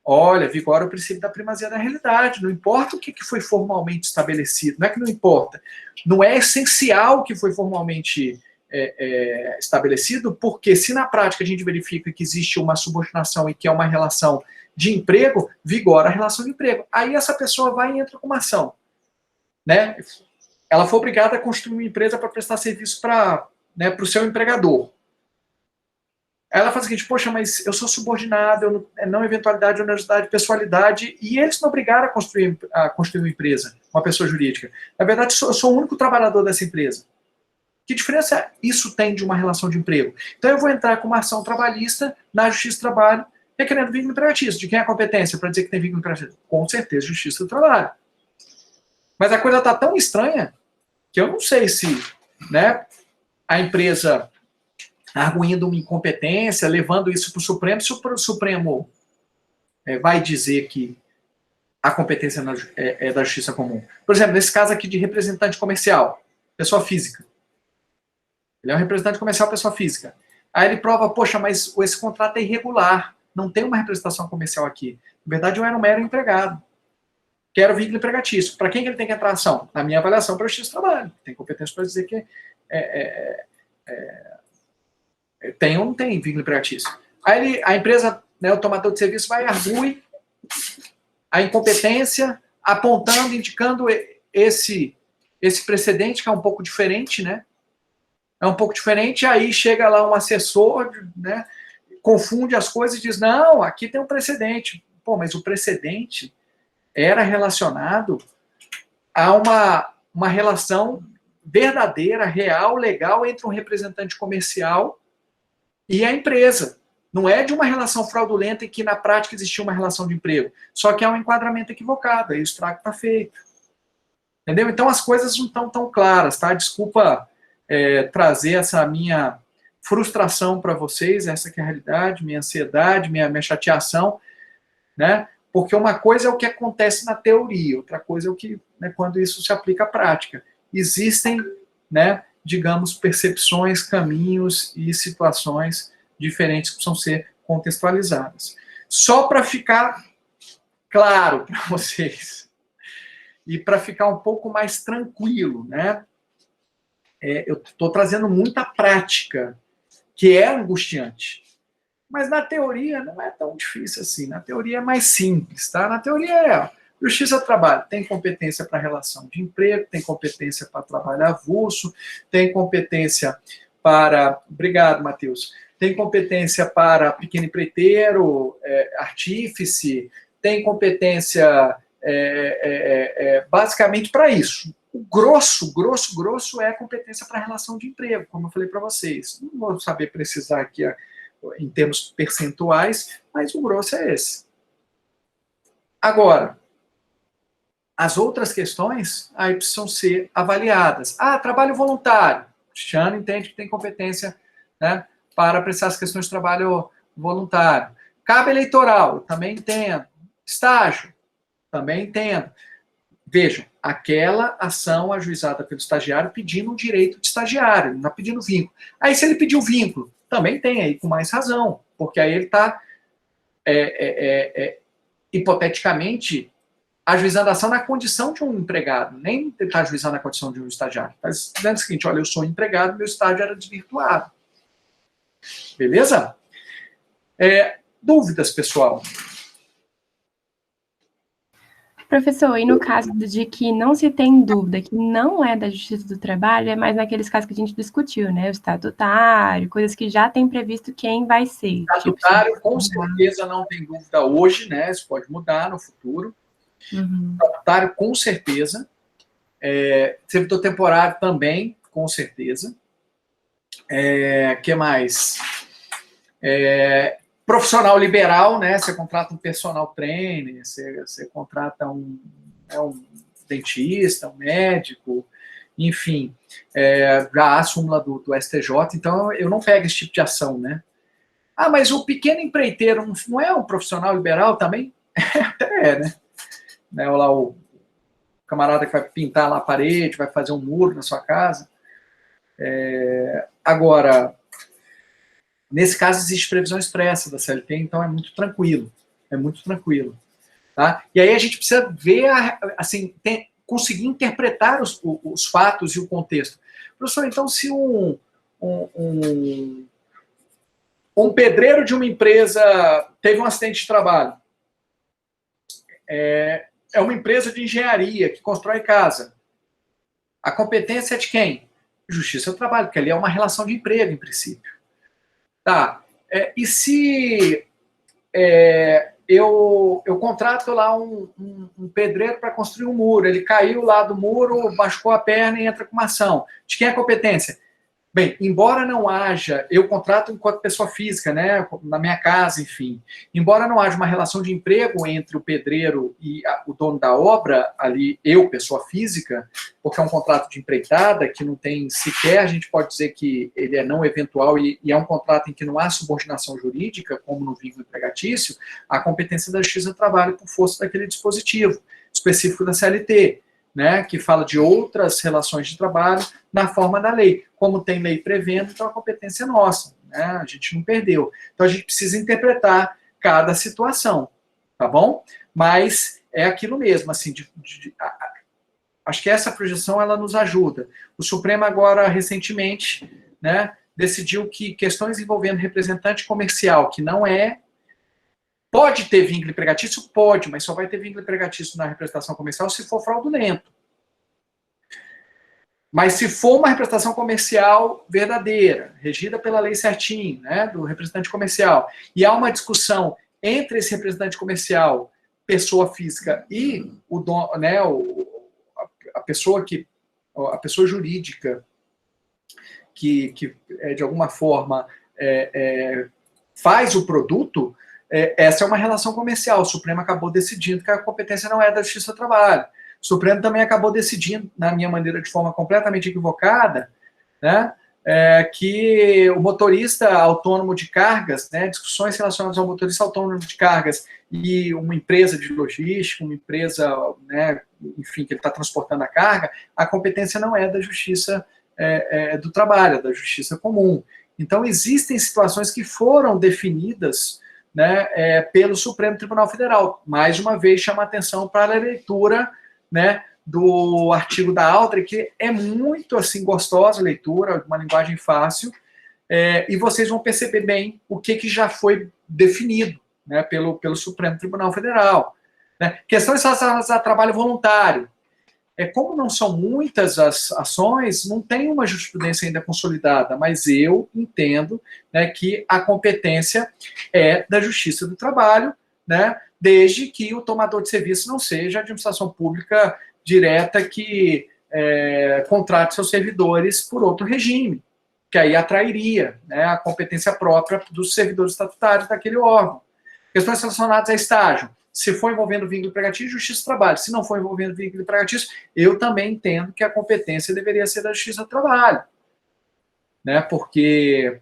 Olha, vigora o princípio da primazia da realidade. Não importa o que foi formalmente estabelecido. Não é que não importa. Não é essencial o que foi formalmente estabelecido, porque se na prática a gente verifica que existe uma subordinação e que é uma relação de emprego, vigora a relação de emprego. Aí essa pessoa vai e entra com uma ação. Né? Ela foi obrigada a construir uma empresa para prestar serviço para o seu empregador. Aí ela faz o seguinte, poxa, mas eu sou subordinado, não eventualidade, onerosidade, pessoalidade, e eles me obrigaram a construir uma empresa, uma pessoa jurídica. Na verdade, eu sou o único trabalhador dessa empresa. Que diferença isso tem de uma relação de emprego? Então eu vou entrar com uma ação trabalhista na Justiça do Trabalho, requerendo vínculo empregatício. De quem é a competência para dizer que tem vínculo empregatício? Com certeza, Justiça do Trabalho. Mas a coisa está tão estranha que eu não sei se, né, a empresa arguindo uma incompetência, levando isso para o Supremo, se o Supremo vai dizer que a competência é da Justiça Comum. Por exemplo, nesse caso aqui de representante comercial, pessoa física. Ele é um representante comercial, pessoa física. Aí ele prova, poxa, mas esse contrato é irregular, não tem uma representação comercial aqui. Na verdade, eu era um mero empregado. Quero vínculo empregatício. Para quem que ele tem que entrar a ação? Na minha avaliação, para a Justiça do Trabalho. Tem competência para dizer que tem ou não tem vínculo empregatício. Aí a empresa, né, o tomador de serviço vai e argui a incompetência, apontando, indicando esse precedente que é um pouco diferente, né? É um pouco diferente, aí chega lá um assessor, né, confunde as coisas e diz, não, aqui tem um precedente. Pô, mas o precedente era relacionado a uma relação verdadeira, real, legal, entre um representante comercial e a empresa. Não é de uma relação fraudulenta em que na prática existia uma relação de emprego. Só que é um enquadramento equivocado, aí o estrago está feito. Entendeu? Então as coisas não estão tão claras, tá? Desculpa trazer essa minha frustração para vocês, essa que é a realidade, minha ansiedade, minha chateação, né? Porque uma coisa é o que acontece na teoria, outra coisa é o que, né, quando isso se aplica à prática. Existem, né, digamos, percepções, caminhos e situações diferentes que precisam ser contextualizadas. Só para ficar claro para vocês, e para ficar um pouco mais tranquilo, né? Eu estou trazendo muita prática, que é angustiante. Mas na teoria não é tão difícil assim. Na teoria é mais simples, tá? Na teoria justiça do trabalho. Tem competência para relação de emprego, tem competência para trabalho avulso, tem competência para... Obrigado, Matheus. Tem competência para pequeno empreiteiro, artífice, tem competência basicamente para isso. O grosso é a competência para relação de emprego, como eu falei para vocês. Não vou saber precisar aqui em termos percentuais, mas o grosso é esse. Agora, as outras questões aí precisam ser avaliadas. Trabalho voluntário. O Cristiano entende que tem competência, né, para prestar as questões de trabalho voluntário. Cabo eleitoral, também entendo. Estágio, também entendo. Vejam, aquela ação ajuizada pelo estagiário pedindo um direito de estagiário, não está pedindo vínculo. Aí, se ele pediu vínculo, também tem aí com mais razão, porque aí ele está, hipoteticamente, ajuizando a ação na condição de um empregado, nem está ajuizando na condição de um estagiário. Está dizendo o seguinte, olha, eu sou empregado, meu estágio era desvirtuado. Beleza? Dúvidas, pessoal? Professor, e no caso de que não se tem dúvida que não é da Justiça do Trabalho, é mais naqueles casos que a gente discutiu, né? O estatutário, coisas que já tem previsto quem vai ser. Estatutário, com certeza, não tem dúvida hoje, né? Isso pode mudar no futuro. Estatutário, com certeza. Servidor temporário também, com certeza. Que mais? Profissional liberal, né? Você contrata um personal trainer, você contrata um dentista, um médico, enfim, já há súmula do STJ, então eu não pego esse tipo de ação, né? Mas o pequeno empreiteiro não é um profissional liberal também? Até né? Olha lá, o camarada que vai pintar lá a parede, vai fazer um muro na sua casa. Agora, nesse caso, existe previsão expressa da CLT, então é muito tranquilo. Tá? E aí a gente precisa ver, assim, conseguir interpretar os fatos e o contexto. Professor, então, se um pedreiro de uma empresa teve um acidente de trabalho, é uma empresa de engenharia que constrói casa, a competência é de quem? Justiça do Trabalho, porque ali é uma relação de emprego, em princípio. Tá. E se eu contrato lá um pedreiro para construir um muro, ele caiu lá do muro, machucou a perna e entra com uma ação. De quem é a competência? Bem, embora não haja, eu contrato enquanto pessoa física, né, na minha casa, enfim, embora não haja uma relação de emprego entre o pedreiro e o dono da obra, ali, eu, pessoa física, porque é um contrato de empreitada, que não tem sequer, a gente pode dizer que ele é não eventual e é um contrato em que não há subordinação jurídica, como no vínculo empregatício, a competência da Justiça do Trabalho por força daquele dispositivo específico da CLT, né, que fala de outras relações de trabalho na forma da lei. Como tem lei prevendo, então a competência é nossa, né, a gente não perdeu. Então a gente precisa interpretar cada situação, tá bom? Mas é aquilo mesmo, assim, acho que essa projeção ela nos ajuda. O Supremo agora, recentemente, né, decidiu que questões envolvendo representante comercial, que não é Pode ter vínculo empregatício? Pode, mas só vai ter vínculo empregatício na representação comercial se for fraudulento. Mas se for uma representação comercial verdadeira, regida pela lei certinho, né, do representante comercial, e há uma discussão entre esse representante comercial, pessoa física, e o dono, né, a pessoa jurídica que de alguma forma faz o produto, essa é uma relação comercial. O Supremo acabou decidindo que a competência não é da Justiça do Trabalho. O Supremo também acabou decidindo, na minha maneira, de forma completamente equivocada, né, que o motorista autônomo de cargas, né, discussões relacionadas ao motorista autônomo de cargas e uma empresa de logística, uma empresa, né, enfim, que ele está transportando a carga, a competência não é da Justiça do Trabalho, é da Justiça Comum. Então, existem situações que foram definidas, né, pelo Supremo Tribunal Federal. Mais uma vez, chama a atenção para a leitura, né, do artigo da Aldrich, que é muito assim gostosa a leitura, uma linguagem fácil, e vocês vão perceber bem o que já foi definido, né, pelo Supremo Tribunal Federal. Né? Questões relacionadas a trabalho voluntário. Como não são muitas as ações, não tem uma jurisprudência ainda consolidada, mas eu entendo, né, que a competência é da Justiça do Trabalho, né, desde que o tomador de serviço não seja a administração pública direta que contrate seus servidores por outro regime, que aí atrairia, né, a competência própria dos servidores estatutários daquele órgão. Questões relacionadas a estágio. Se for envolvendo vínculo empregatício, Justiça do Trabalho. Se não for envolvendo vínculo empregatício, eu também entendo que a competência deveria ser da Justiça do Trabalho. Né? Porque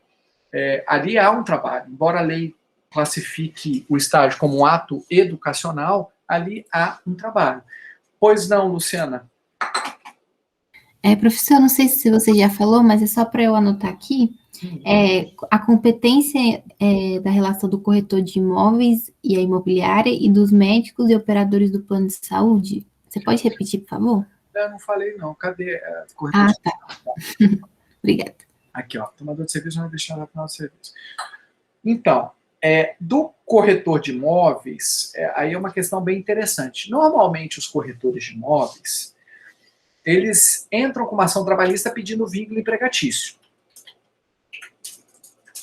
ali há um trabalho. Embora a lei classifique o estágio como um ato educacional, ali há um trabalho. Pois não, Luciana? Professor, não sei se você já falou, mas é só para eu anotar aqui. A competência da relação do corretor de imóveis e a imobiliária e dos médicos e operadores do plano de saúde. Você pode repetir, por favor? Eu não falei, não. Cadê? Tá. Obrigada. Aqui, ó. Tomador de serviço não é destinado ao final de serviço. Então, do corretor de imóveis, aí é uma questão bem interessante. Normalmente, os corretores de imóveis, eles entram com uma ação trabalhista pedindo vínculo empregatício.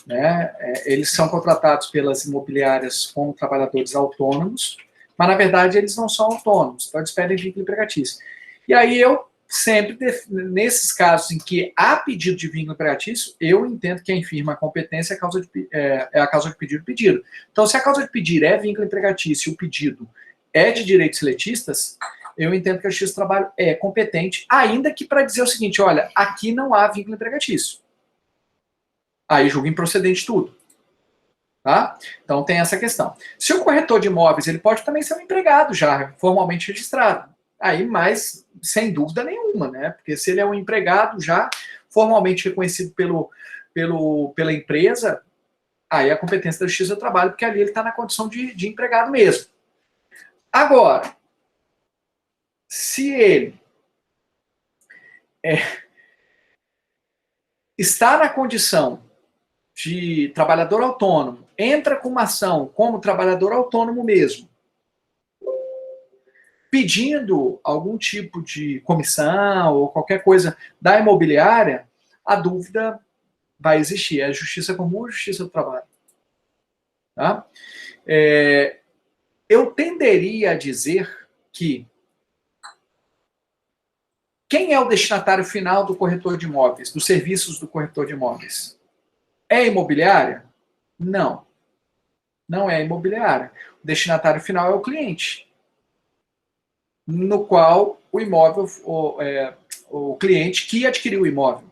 Né? Eles são contratados pelas imobiliárias como trabalhadores autônomos, mas, na verdade, eles não são autônomos, então eles pedem vínculo empregatício. E aí eu sempre, nesses casos em que há pedido de vínculo empregatício, eu entendo que quem firma a competência é a causa de pedido. Então, se a causa de pedir é vínculo empregatício e o pedido é de direitos seletistas, eu entendo que a Justiça do Trabalho é competente, ainda que para dizer o seguinte, olha, aqui não há vínculo empregatício. Aí julga improcedente tudo. Tá? Então tem essa questão. Se o corretor de imóveis, ele pode também ser um empregado já, formalmente registrado. Aí, mas sem dúvida nenhuma, né? Porque se ele é um empregado já formalmente reconhecido pela empresa, aí a competência da Justiça do Trabalho, porque ali ele está na condição de empregado mesmo. Agora, se ele está na condição de trabalhador autônomo, entra com uma ação como trabalhador autônomo mesmo, pedindo algum tipo de comissão ou qualquer coisa da imobiliária, a dúvida vai existir. É a Justiça Comum ou a Justiça do Trabalho? Tá? Eu tenderia a dizer que quem é o destinatário final do corretor de imóveis, dos serviços do corretor de imóveis? É a imobiliária? Não. Não é a imobiliária. O destinatário final é o cliente, no qual o imóvel, o cliente que adquiriu o imóvel.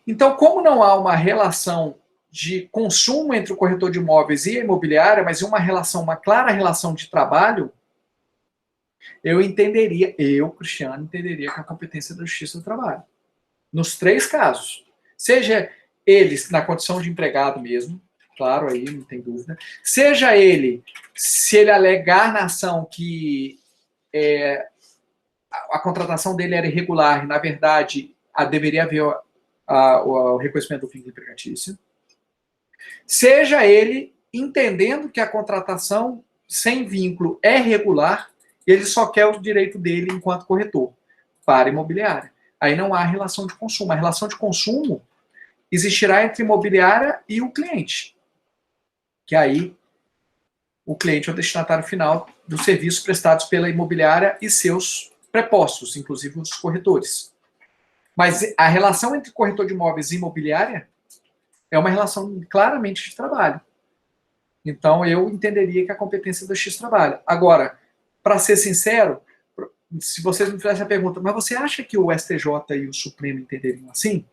Então, como não há uma relação de consumo entre o corretor de imóveis e a imobiliária, mas uma clara relação de trabalho, eu, Cristiano, entenderia que a competência da Justiça do Trabalho. Nos 3 casos. Seja ele na condição de empregado mesmo, claro, aí não tem dúvida. Seja ele, se ele alegar na ação que a contratação dele era irregular e, na verdade, deveria haver o reconhecimento do vínculo empregatício. Seja ele entendendo que a contratação sem vínculo é regular, ele só quer o direito dele enquanto corretor para a imobiliária. Aí não há relação de consumo. A relação de consumo existirá entre a imobiliária e o cliente, que aí o cliente é o destinatário final dos serviços prestados pela imobiliária e seus prepostos, inclusive os corretores. Mas a relação entre corretor de imóveis e imobiliária é uma relação claramente de trabalho. Então, eu entenderia que a competência do X trabalha. Agora, para ser sincero, se vocês me fizessem a pergunta, mas você acha que o STJ e o Supremo entenderiam assim?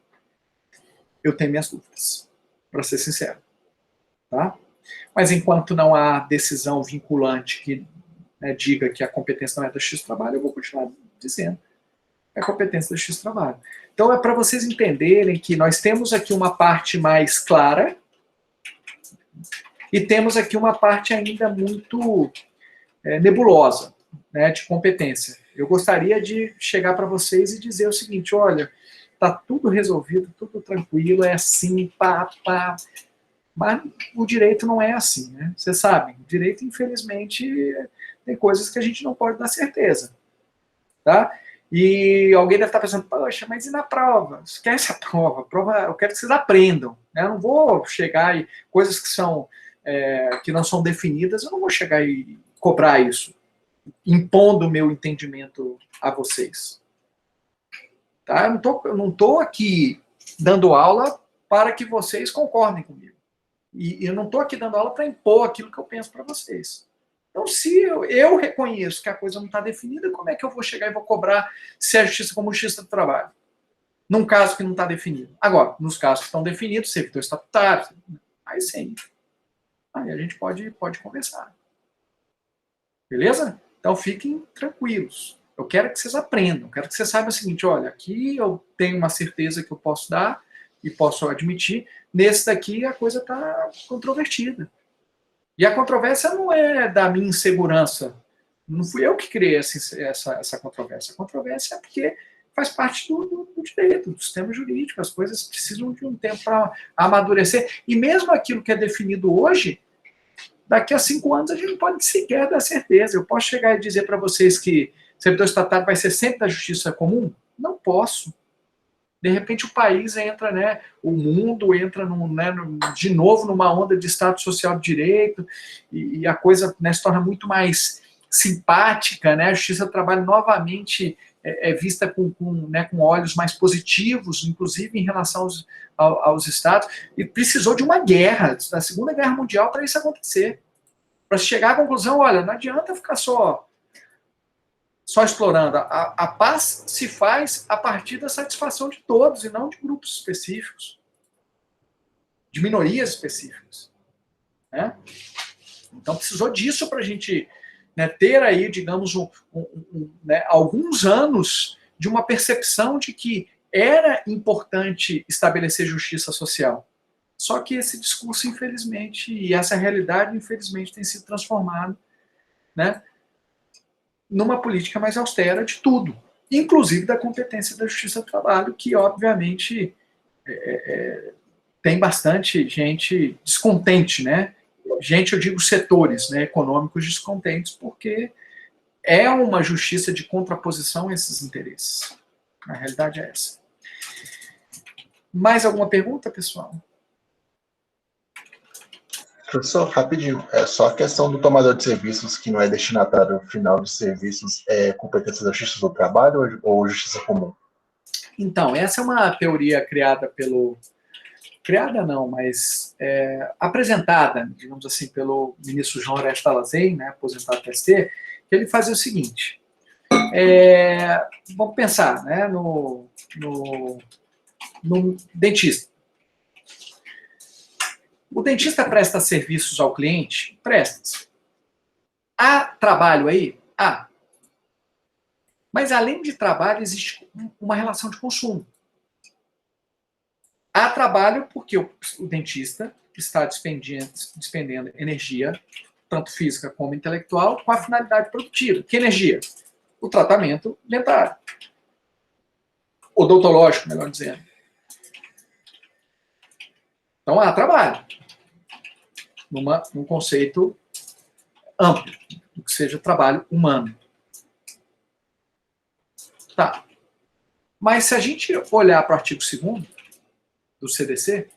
Eu tenho minhas dúvidas, para ser sincero. Tá? Mas enquanto não há decisão vinculante que diga que a competência não é do X trabalho, eu vou continuar dizendo que a competência do X trabalho. Então, é para vocês entenderem que nós temos aqui uma parte mais clara e temos aqui uma parte ainda muito nebulosa, né, de competência. Eu gostaria de chegar para vocês e dizer o seguinte, olha, está tudo resolvido, tudo tranquilo, é assim, pá. Mas o direito não é assim, né? Vocês sabem, o direito, infelizmente, tem coisas que a gente não pode dar certeza, tá? E alguém deve estar pensando, poxa, mas e na prova? Esquece a prova, eu quero que vocês aprendam, né? Eu não vou chegar e coisas que são que não são definidas, eu não vou chegar e cobrar isso, impondo o meu entendimento a vocês. Tá? Eu não tô aqui dando aula para que vocês concordem comigo. E eu não estou aqui dando aula para impor aquilo que eu penso para vocês. Então, se eu reconheço que a coisa não está definida, como é que eu vou chegar e vou cobrar se é justiça como justiça do trabalho? Num caso que não está definido. Agora, nos casos que estão definidos, servidor estatutário, aí sim. Aí a gente pode conversar. Beleza? Então, fiquem tranquilos. Eu quero que vocês aprendam. Eu quero que vocês saibam o seguinte, olha, aqui eu tenho uma certeza que eu posso dar e posso admitir. Nesse daqui, a coisa está controvertida. E a controvérsia não é da minha insegurança. Não fui eu que criei essa controvérsia. A controvérsia é porque faz parte do direito, do sistema jurídico. As coisas precisam de um tempo para amadurecer. E mesmo aquilo que é definido hoje, daqui a 5 anos a gente não pode sequer dar certeza. Eu posso chegar e dizer para vocês que servidor estatário vai ser sempre da justiça comum? Não posso. De repente o país entra, né, o mundo entra de novo numa onda de Estado Social de Direito e a coisa, né, se torna muito mais simpática, né, a Justiça do Trabalho novamente é vista com olhos mais positivos, inclusive em relação aos Estados, e precisou de uma guerra, da Segunda Guerra Mundial, para isso acontecer. Para chegar à conclusão, olha, não adianta ficar só explorando. A paz se faz a partir da satisfação de todos e não de grupos específicos, de minorias específicas. Né? Então, precisou disso para a gente, né, ter aí, digamos, alguns anos de uma percepção de que era importante estabelecer justiça social. Só que esse discurso, infelizmente, e essa realidade, infelizmente, tem sido transformado, né, numa política mais austera de tudo, inclusive da competência da Justiça do Trabalho, que, obviamente, tem bastante gente descontente, né? Gente, eu digo setores, né, econômicos descontentes, porque é uma justiça de contraposição a esses interesses. A realidade é essa. Mais alguma pergunta, pessoal? Professor, rapidinho, é só a questão do tomador de serviços que não é destinatário final de serviços, é competência da Justiça do Trabalho ou Justiça Comum? Então, essa é uma teoria criada apresentada, digamos assim, pelo ministro João Oreste Alazem, né, aposentado do ST, que ele fazia o seguinte, vamos pensar, né, no dentista. O dentista presta serviços ao cliente? Presta. Há trabalho aí? Há. Mas, além de trabalho, existe uma relação de consumo. Há trabalho porque o dentista está despendendo energia, tanto física como intelectual, com a finalidade produtiva. Que energia? O tratamento dentário. Odontológico, melhor dizendo. Então, há trabalho. num conceito amplo, do que seja trabalho humano. Tá. Mas se a gente olhar para o artigo 2º do CDC,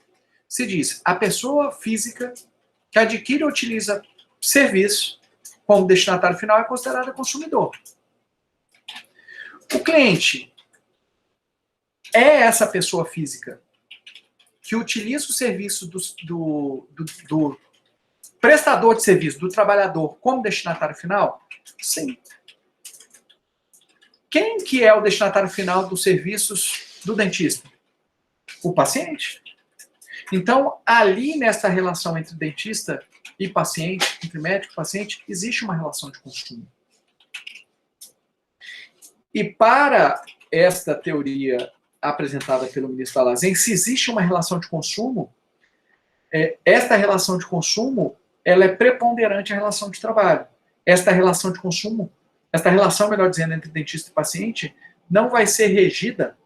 se diz, a pessoa física que adquire ou utiliza serviço como destinatário final é considerada consumidor. O cliente é essa pessoa física que utiliza o serviço do prestador de serviço, do trabalhador, como destinatário final? Sim. Quem que é o destinatário final dos serviços do dentista? O paciente. Então, ali nessa relação entre dentista e paciente, entre médico e paciente, existe uma relação de consumo. E para esta teoria apresentada pelo ministro Dalazen, se existe uma relação de consumo, esta relação de consumo, ela é preponderante à relação de trabalho. Esta relação de consumo, esta relação, melhor dizendo, entre dentista e paciente, não vai ser regida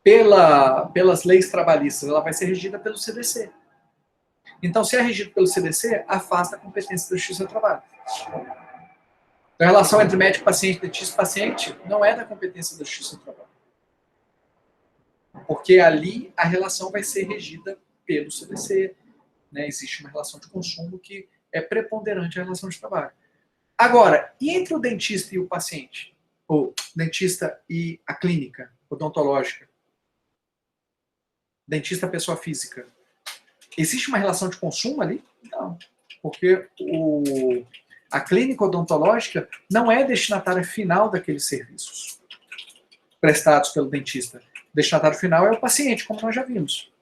pelas leis trabalhistas, ela vai ser regida pelo CDC. Então, se é regido pelo CDC, afasta a competência da Justiça do Trabalho. Então, a relação entre médico-paciente, dentista-paciente, não é da competência da Justiça do Trabalho. Porque ali a relação vai ser regida pelo CDC. Né? Existe uma relação de consumo que é preponderante à relação de trabalho. Agora, e entre o dentista e o paciente? Ou dentista e a clínica odontológica? Dentista pessoa física? Existe uma relação de consumo ali? Não. Porque a clínica odontológica não é destinatária final daqueles serviços prestados pelo dentista. O destinatário final é o paciente, como nós já vimos.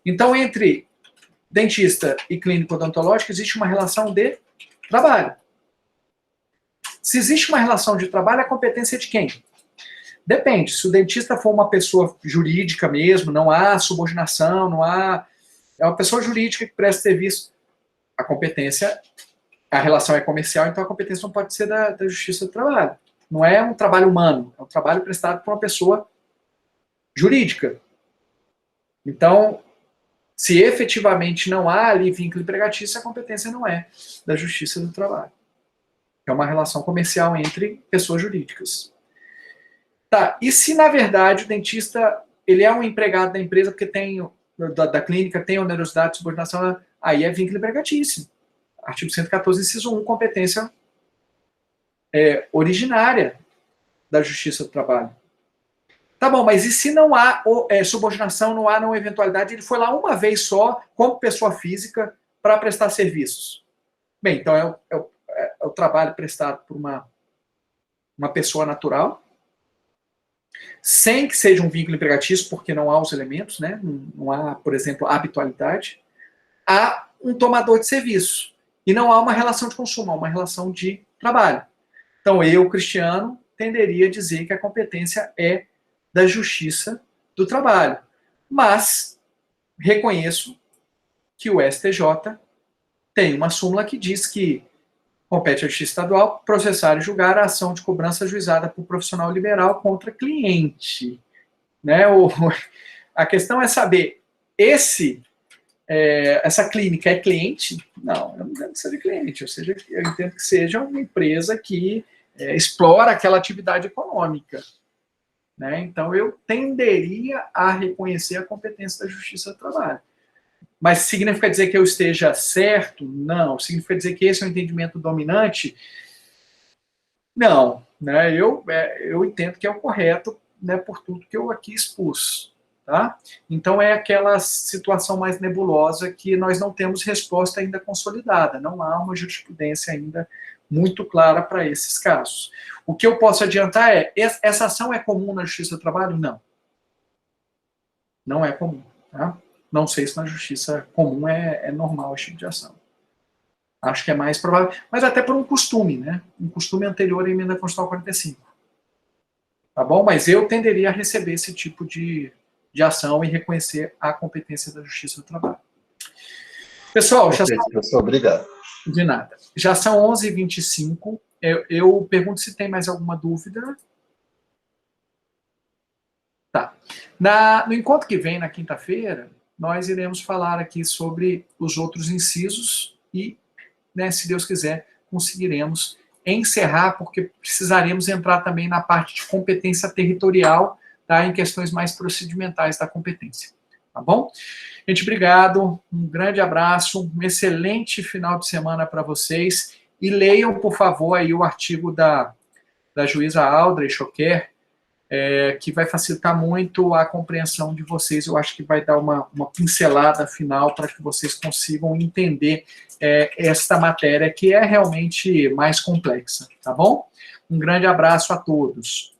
Então, entre dentista e clínica odontológica, existe uma relação de trabalho. Se existe uma relação de trabalho, a competência é de quem? Depende. Se o dentista for uma pessoa jurídica mesmo, não há subordinação, não há... É uma pessoa jurídica que presta serviço. A competência, a relação é comercial, então a competência não pode ser da Justiça do Trabalho. Não é um trabalho humano, é um trabalho prestado por uma pessoa jurídica. Então, se efetivamente não há ali vínculo empregatício, a competência não é da Justiça do Trabalho. É uma relação comercial entre pessoas jurídicas. Tá, e se na verdade o dentista ele é um empregado da empresa porque tem da clínica, tem onerosidade de subordinação, aí é vínculo empregatício. Artigo 114, inciso 1, competência originária da Justiça do Trabalho. Tá bom, mas e se não há subordinação, não há não eventualidade, ele foi lá uma vez só, como pessoa física, para prestar serviços? Bem, então é o trabalho prestado por uma pessoa natural, sem que seja um vínculo empregatício, porque não há os elementos, né? Não há, por exemplo, habitualidade, há um tomador de serviço. E não há uma relação de consumo, há uma relação de trabalho. Então, eu, Cristiano, tenderia a dizer que a competência é da Justiça do Trabalho. Mas reconheço que o STJ tem uma súmula que diz que compete à Justiça Estadual processar e julgar a ação de cobrança ajuizada por profissional liberal contra cliente. Né? A questão é saber, essa clínica é cliente? Não, eu não entendo que seja cliente, ou seja, eu entendo que seja uma empresa que explora aquela atividade econômica. Né? Então, eu tenderia a reconhecer a competência da Justiça do Trabalho. Mas significa dizer que eu esteja certo? Não. Significa dizer que esse é o entendimento dominante? Não. Né? Eu entendo que é o correto, né, por tudo que eu aqui expus. Tá? Então, é aquela situação mais nebulosa que nós não temos resposta ainda consolidada. Não há uma jurisprudência ainda muito clara para esses casos. O que eu posso adiantar é, essa ação é comum na Justiça do Trabalho? Não. Não é comum. Tá? Não sei se na Justiça comum é normal esse tipo de ação. Acho que é mais provável, mas até por um costume, né? Um costume anterior à emenda constitucional 45. Tá bom? Mas eu tenderia a receber esse tipo de ação e reconhecer a competência da Justiça do Trabalho. Pessoal, já são... Professor, obrigado. De nada. Já são 11h25. Eu pergunto se tem mais alguma dúvida. Tá. No encontro que vem, na quinta-feira, nós iremos falar aqui sobre os outros incisos e, né, se Deus quiser, conseguiremos encerrar, porque precisaremos entrar também na parte de competência territorial, tá, em questões mais procedimentais da competência. Tá bom? Gente, obrigado, um grande abraço, um excelente final de semana para vocês, e leiam, por favor, aí o artigo da juíza Audrey Choquer, que vai facilitar muito a compreensão de vocês. Eu acho que vai dar uma pincelada final para que vocês consigam entender esta matéria, que é realmente mais complexa, tá bom? Um grande abraço a todos.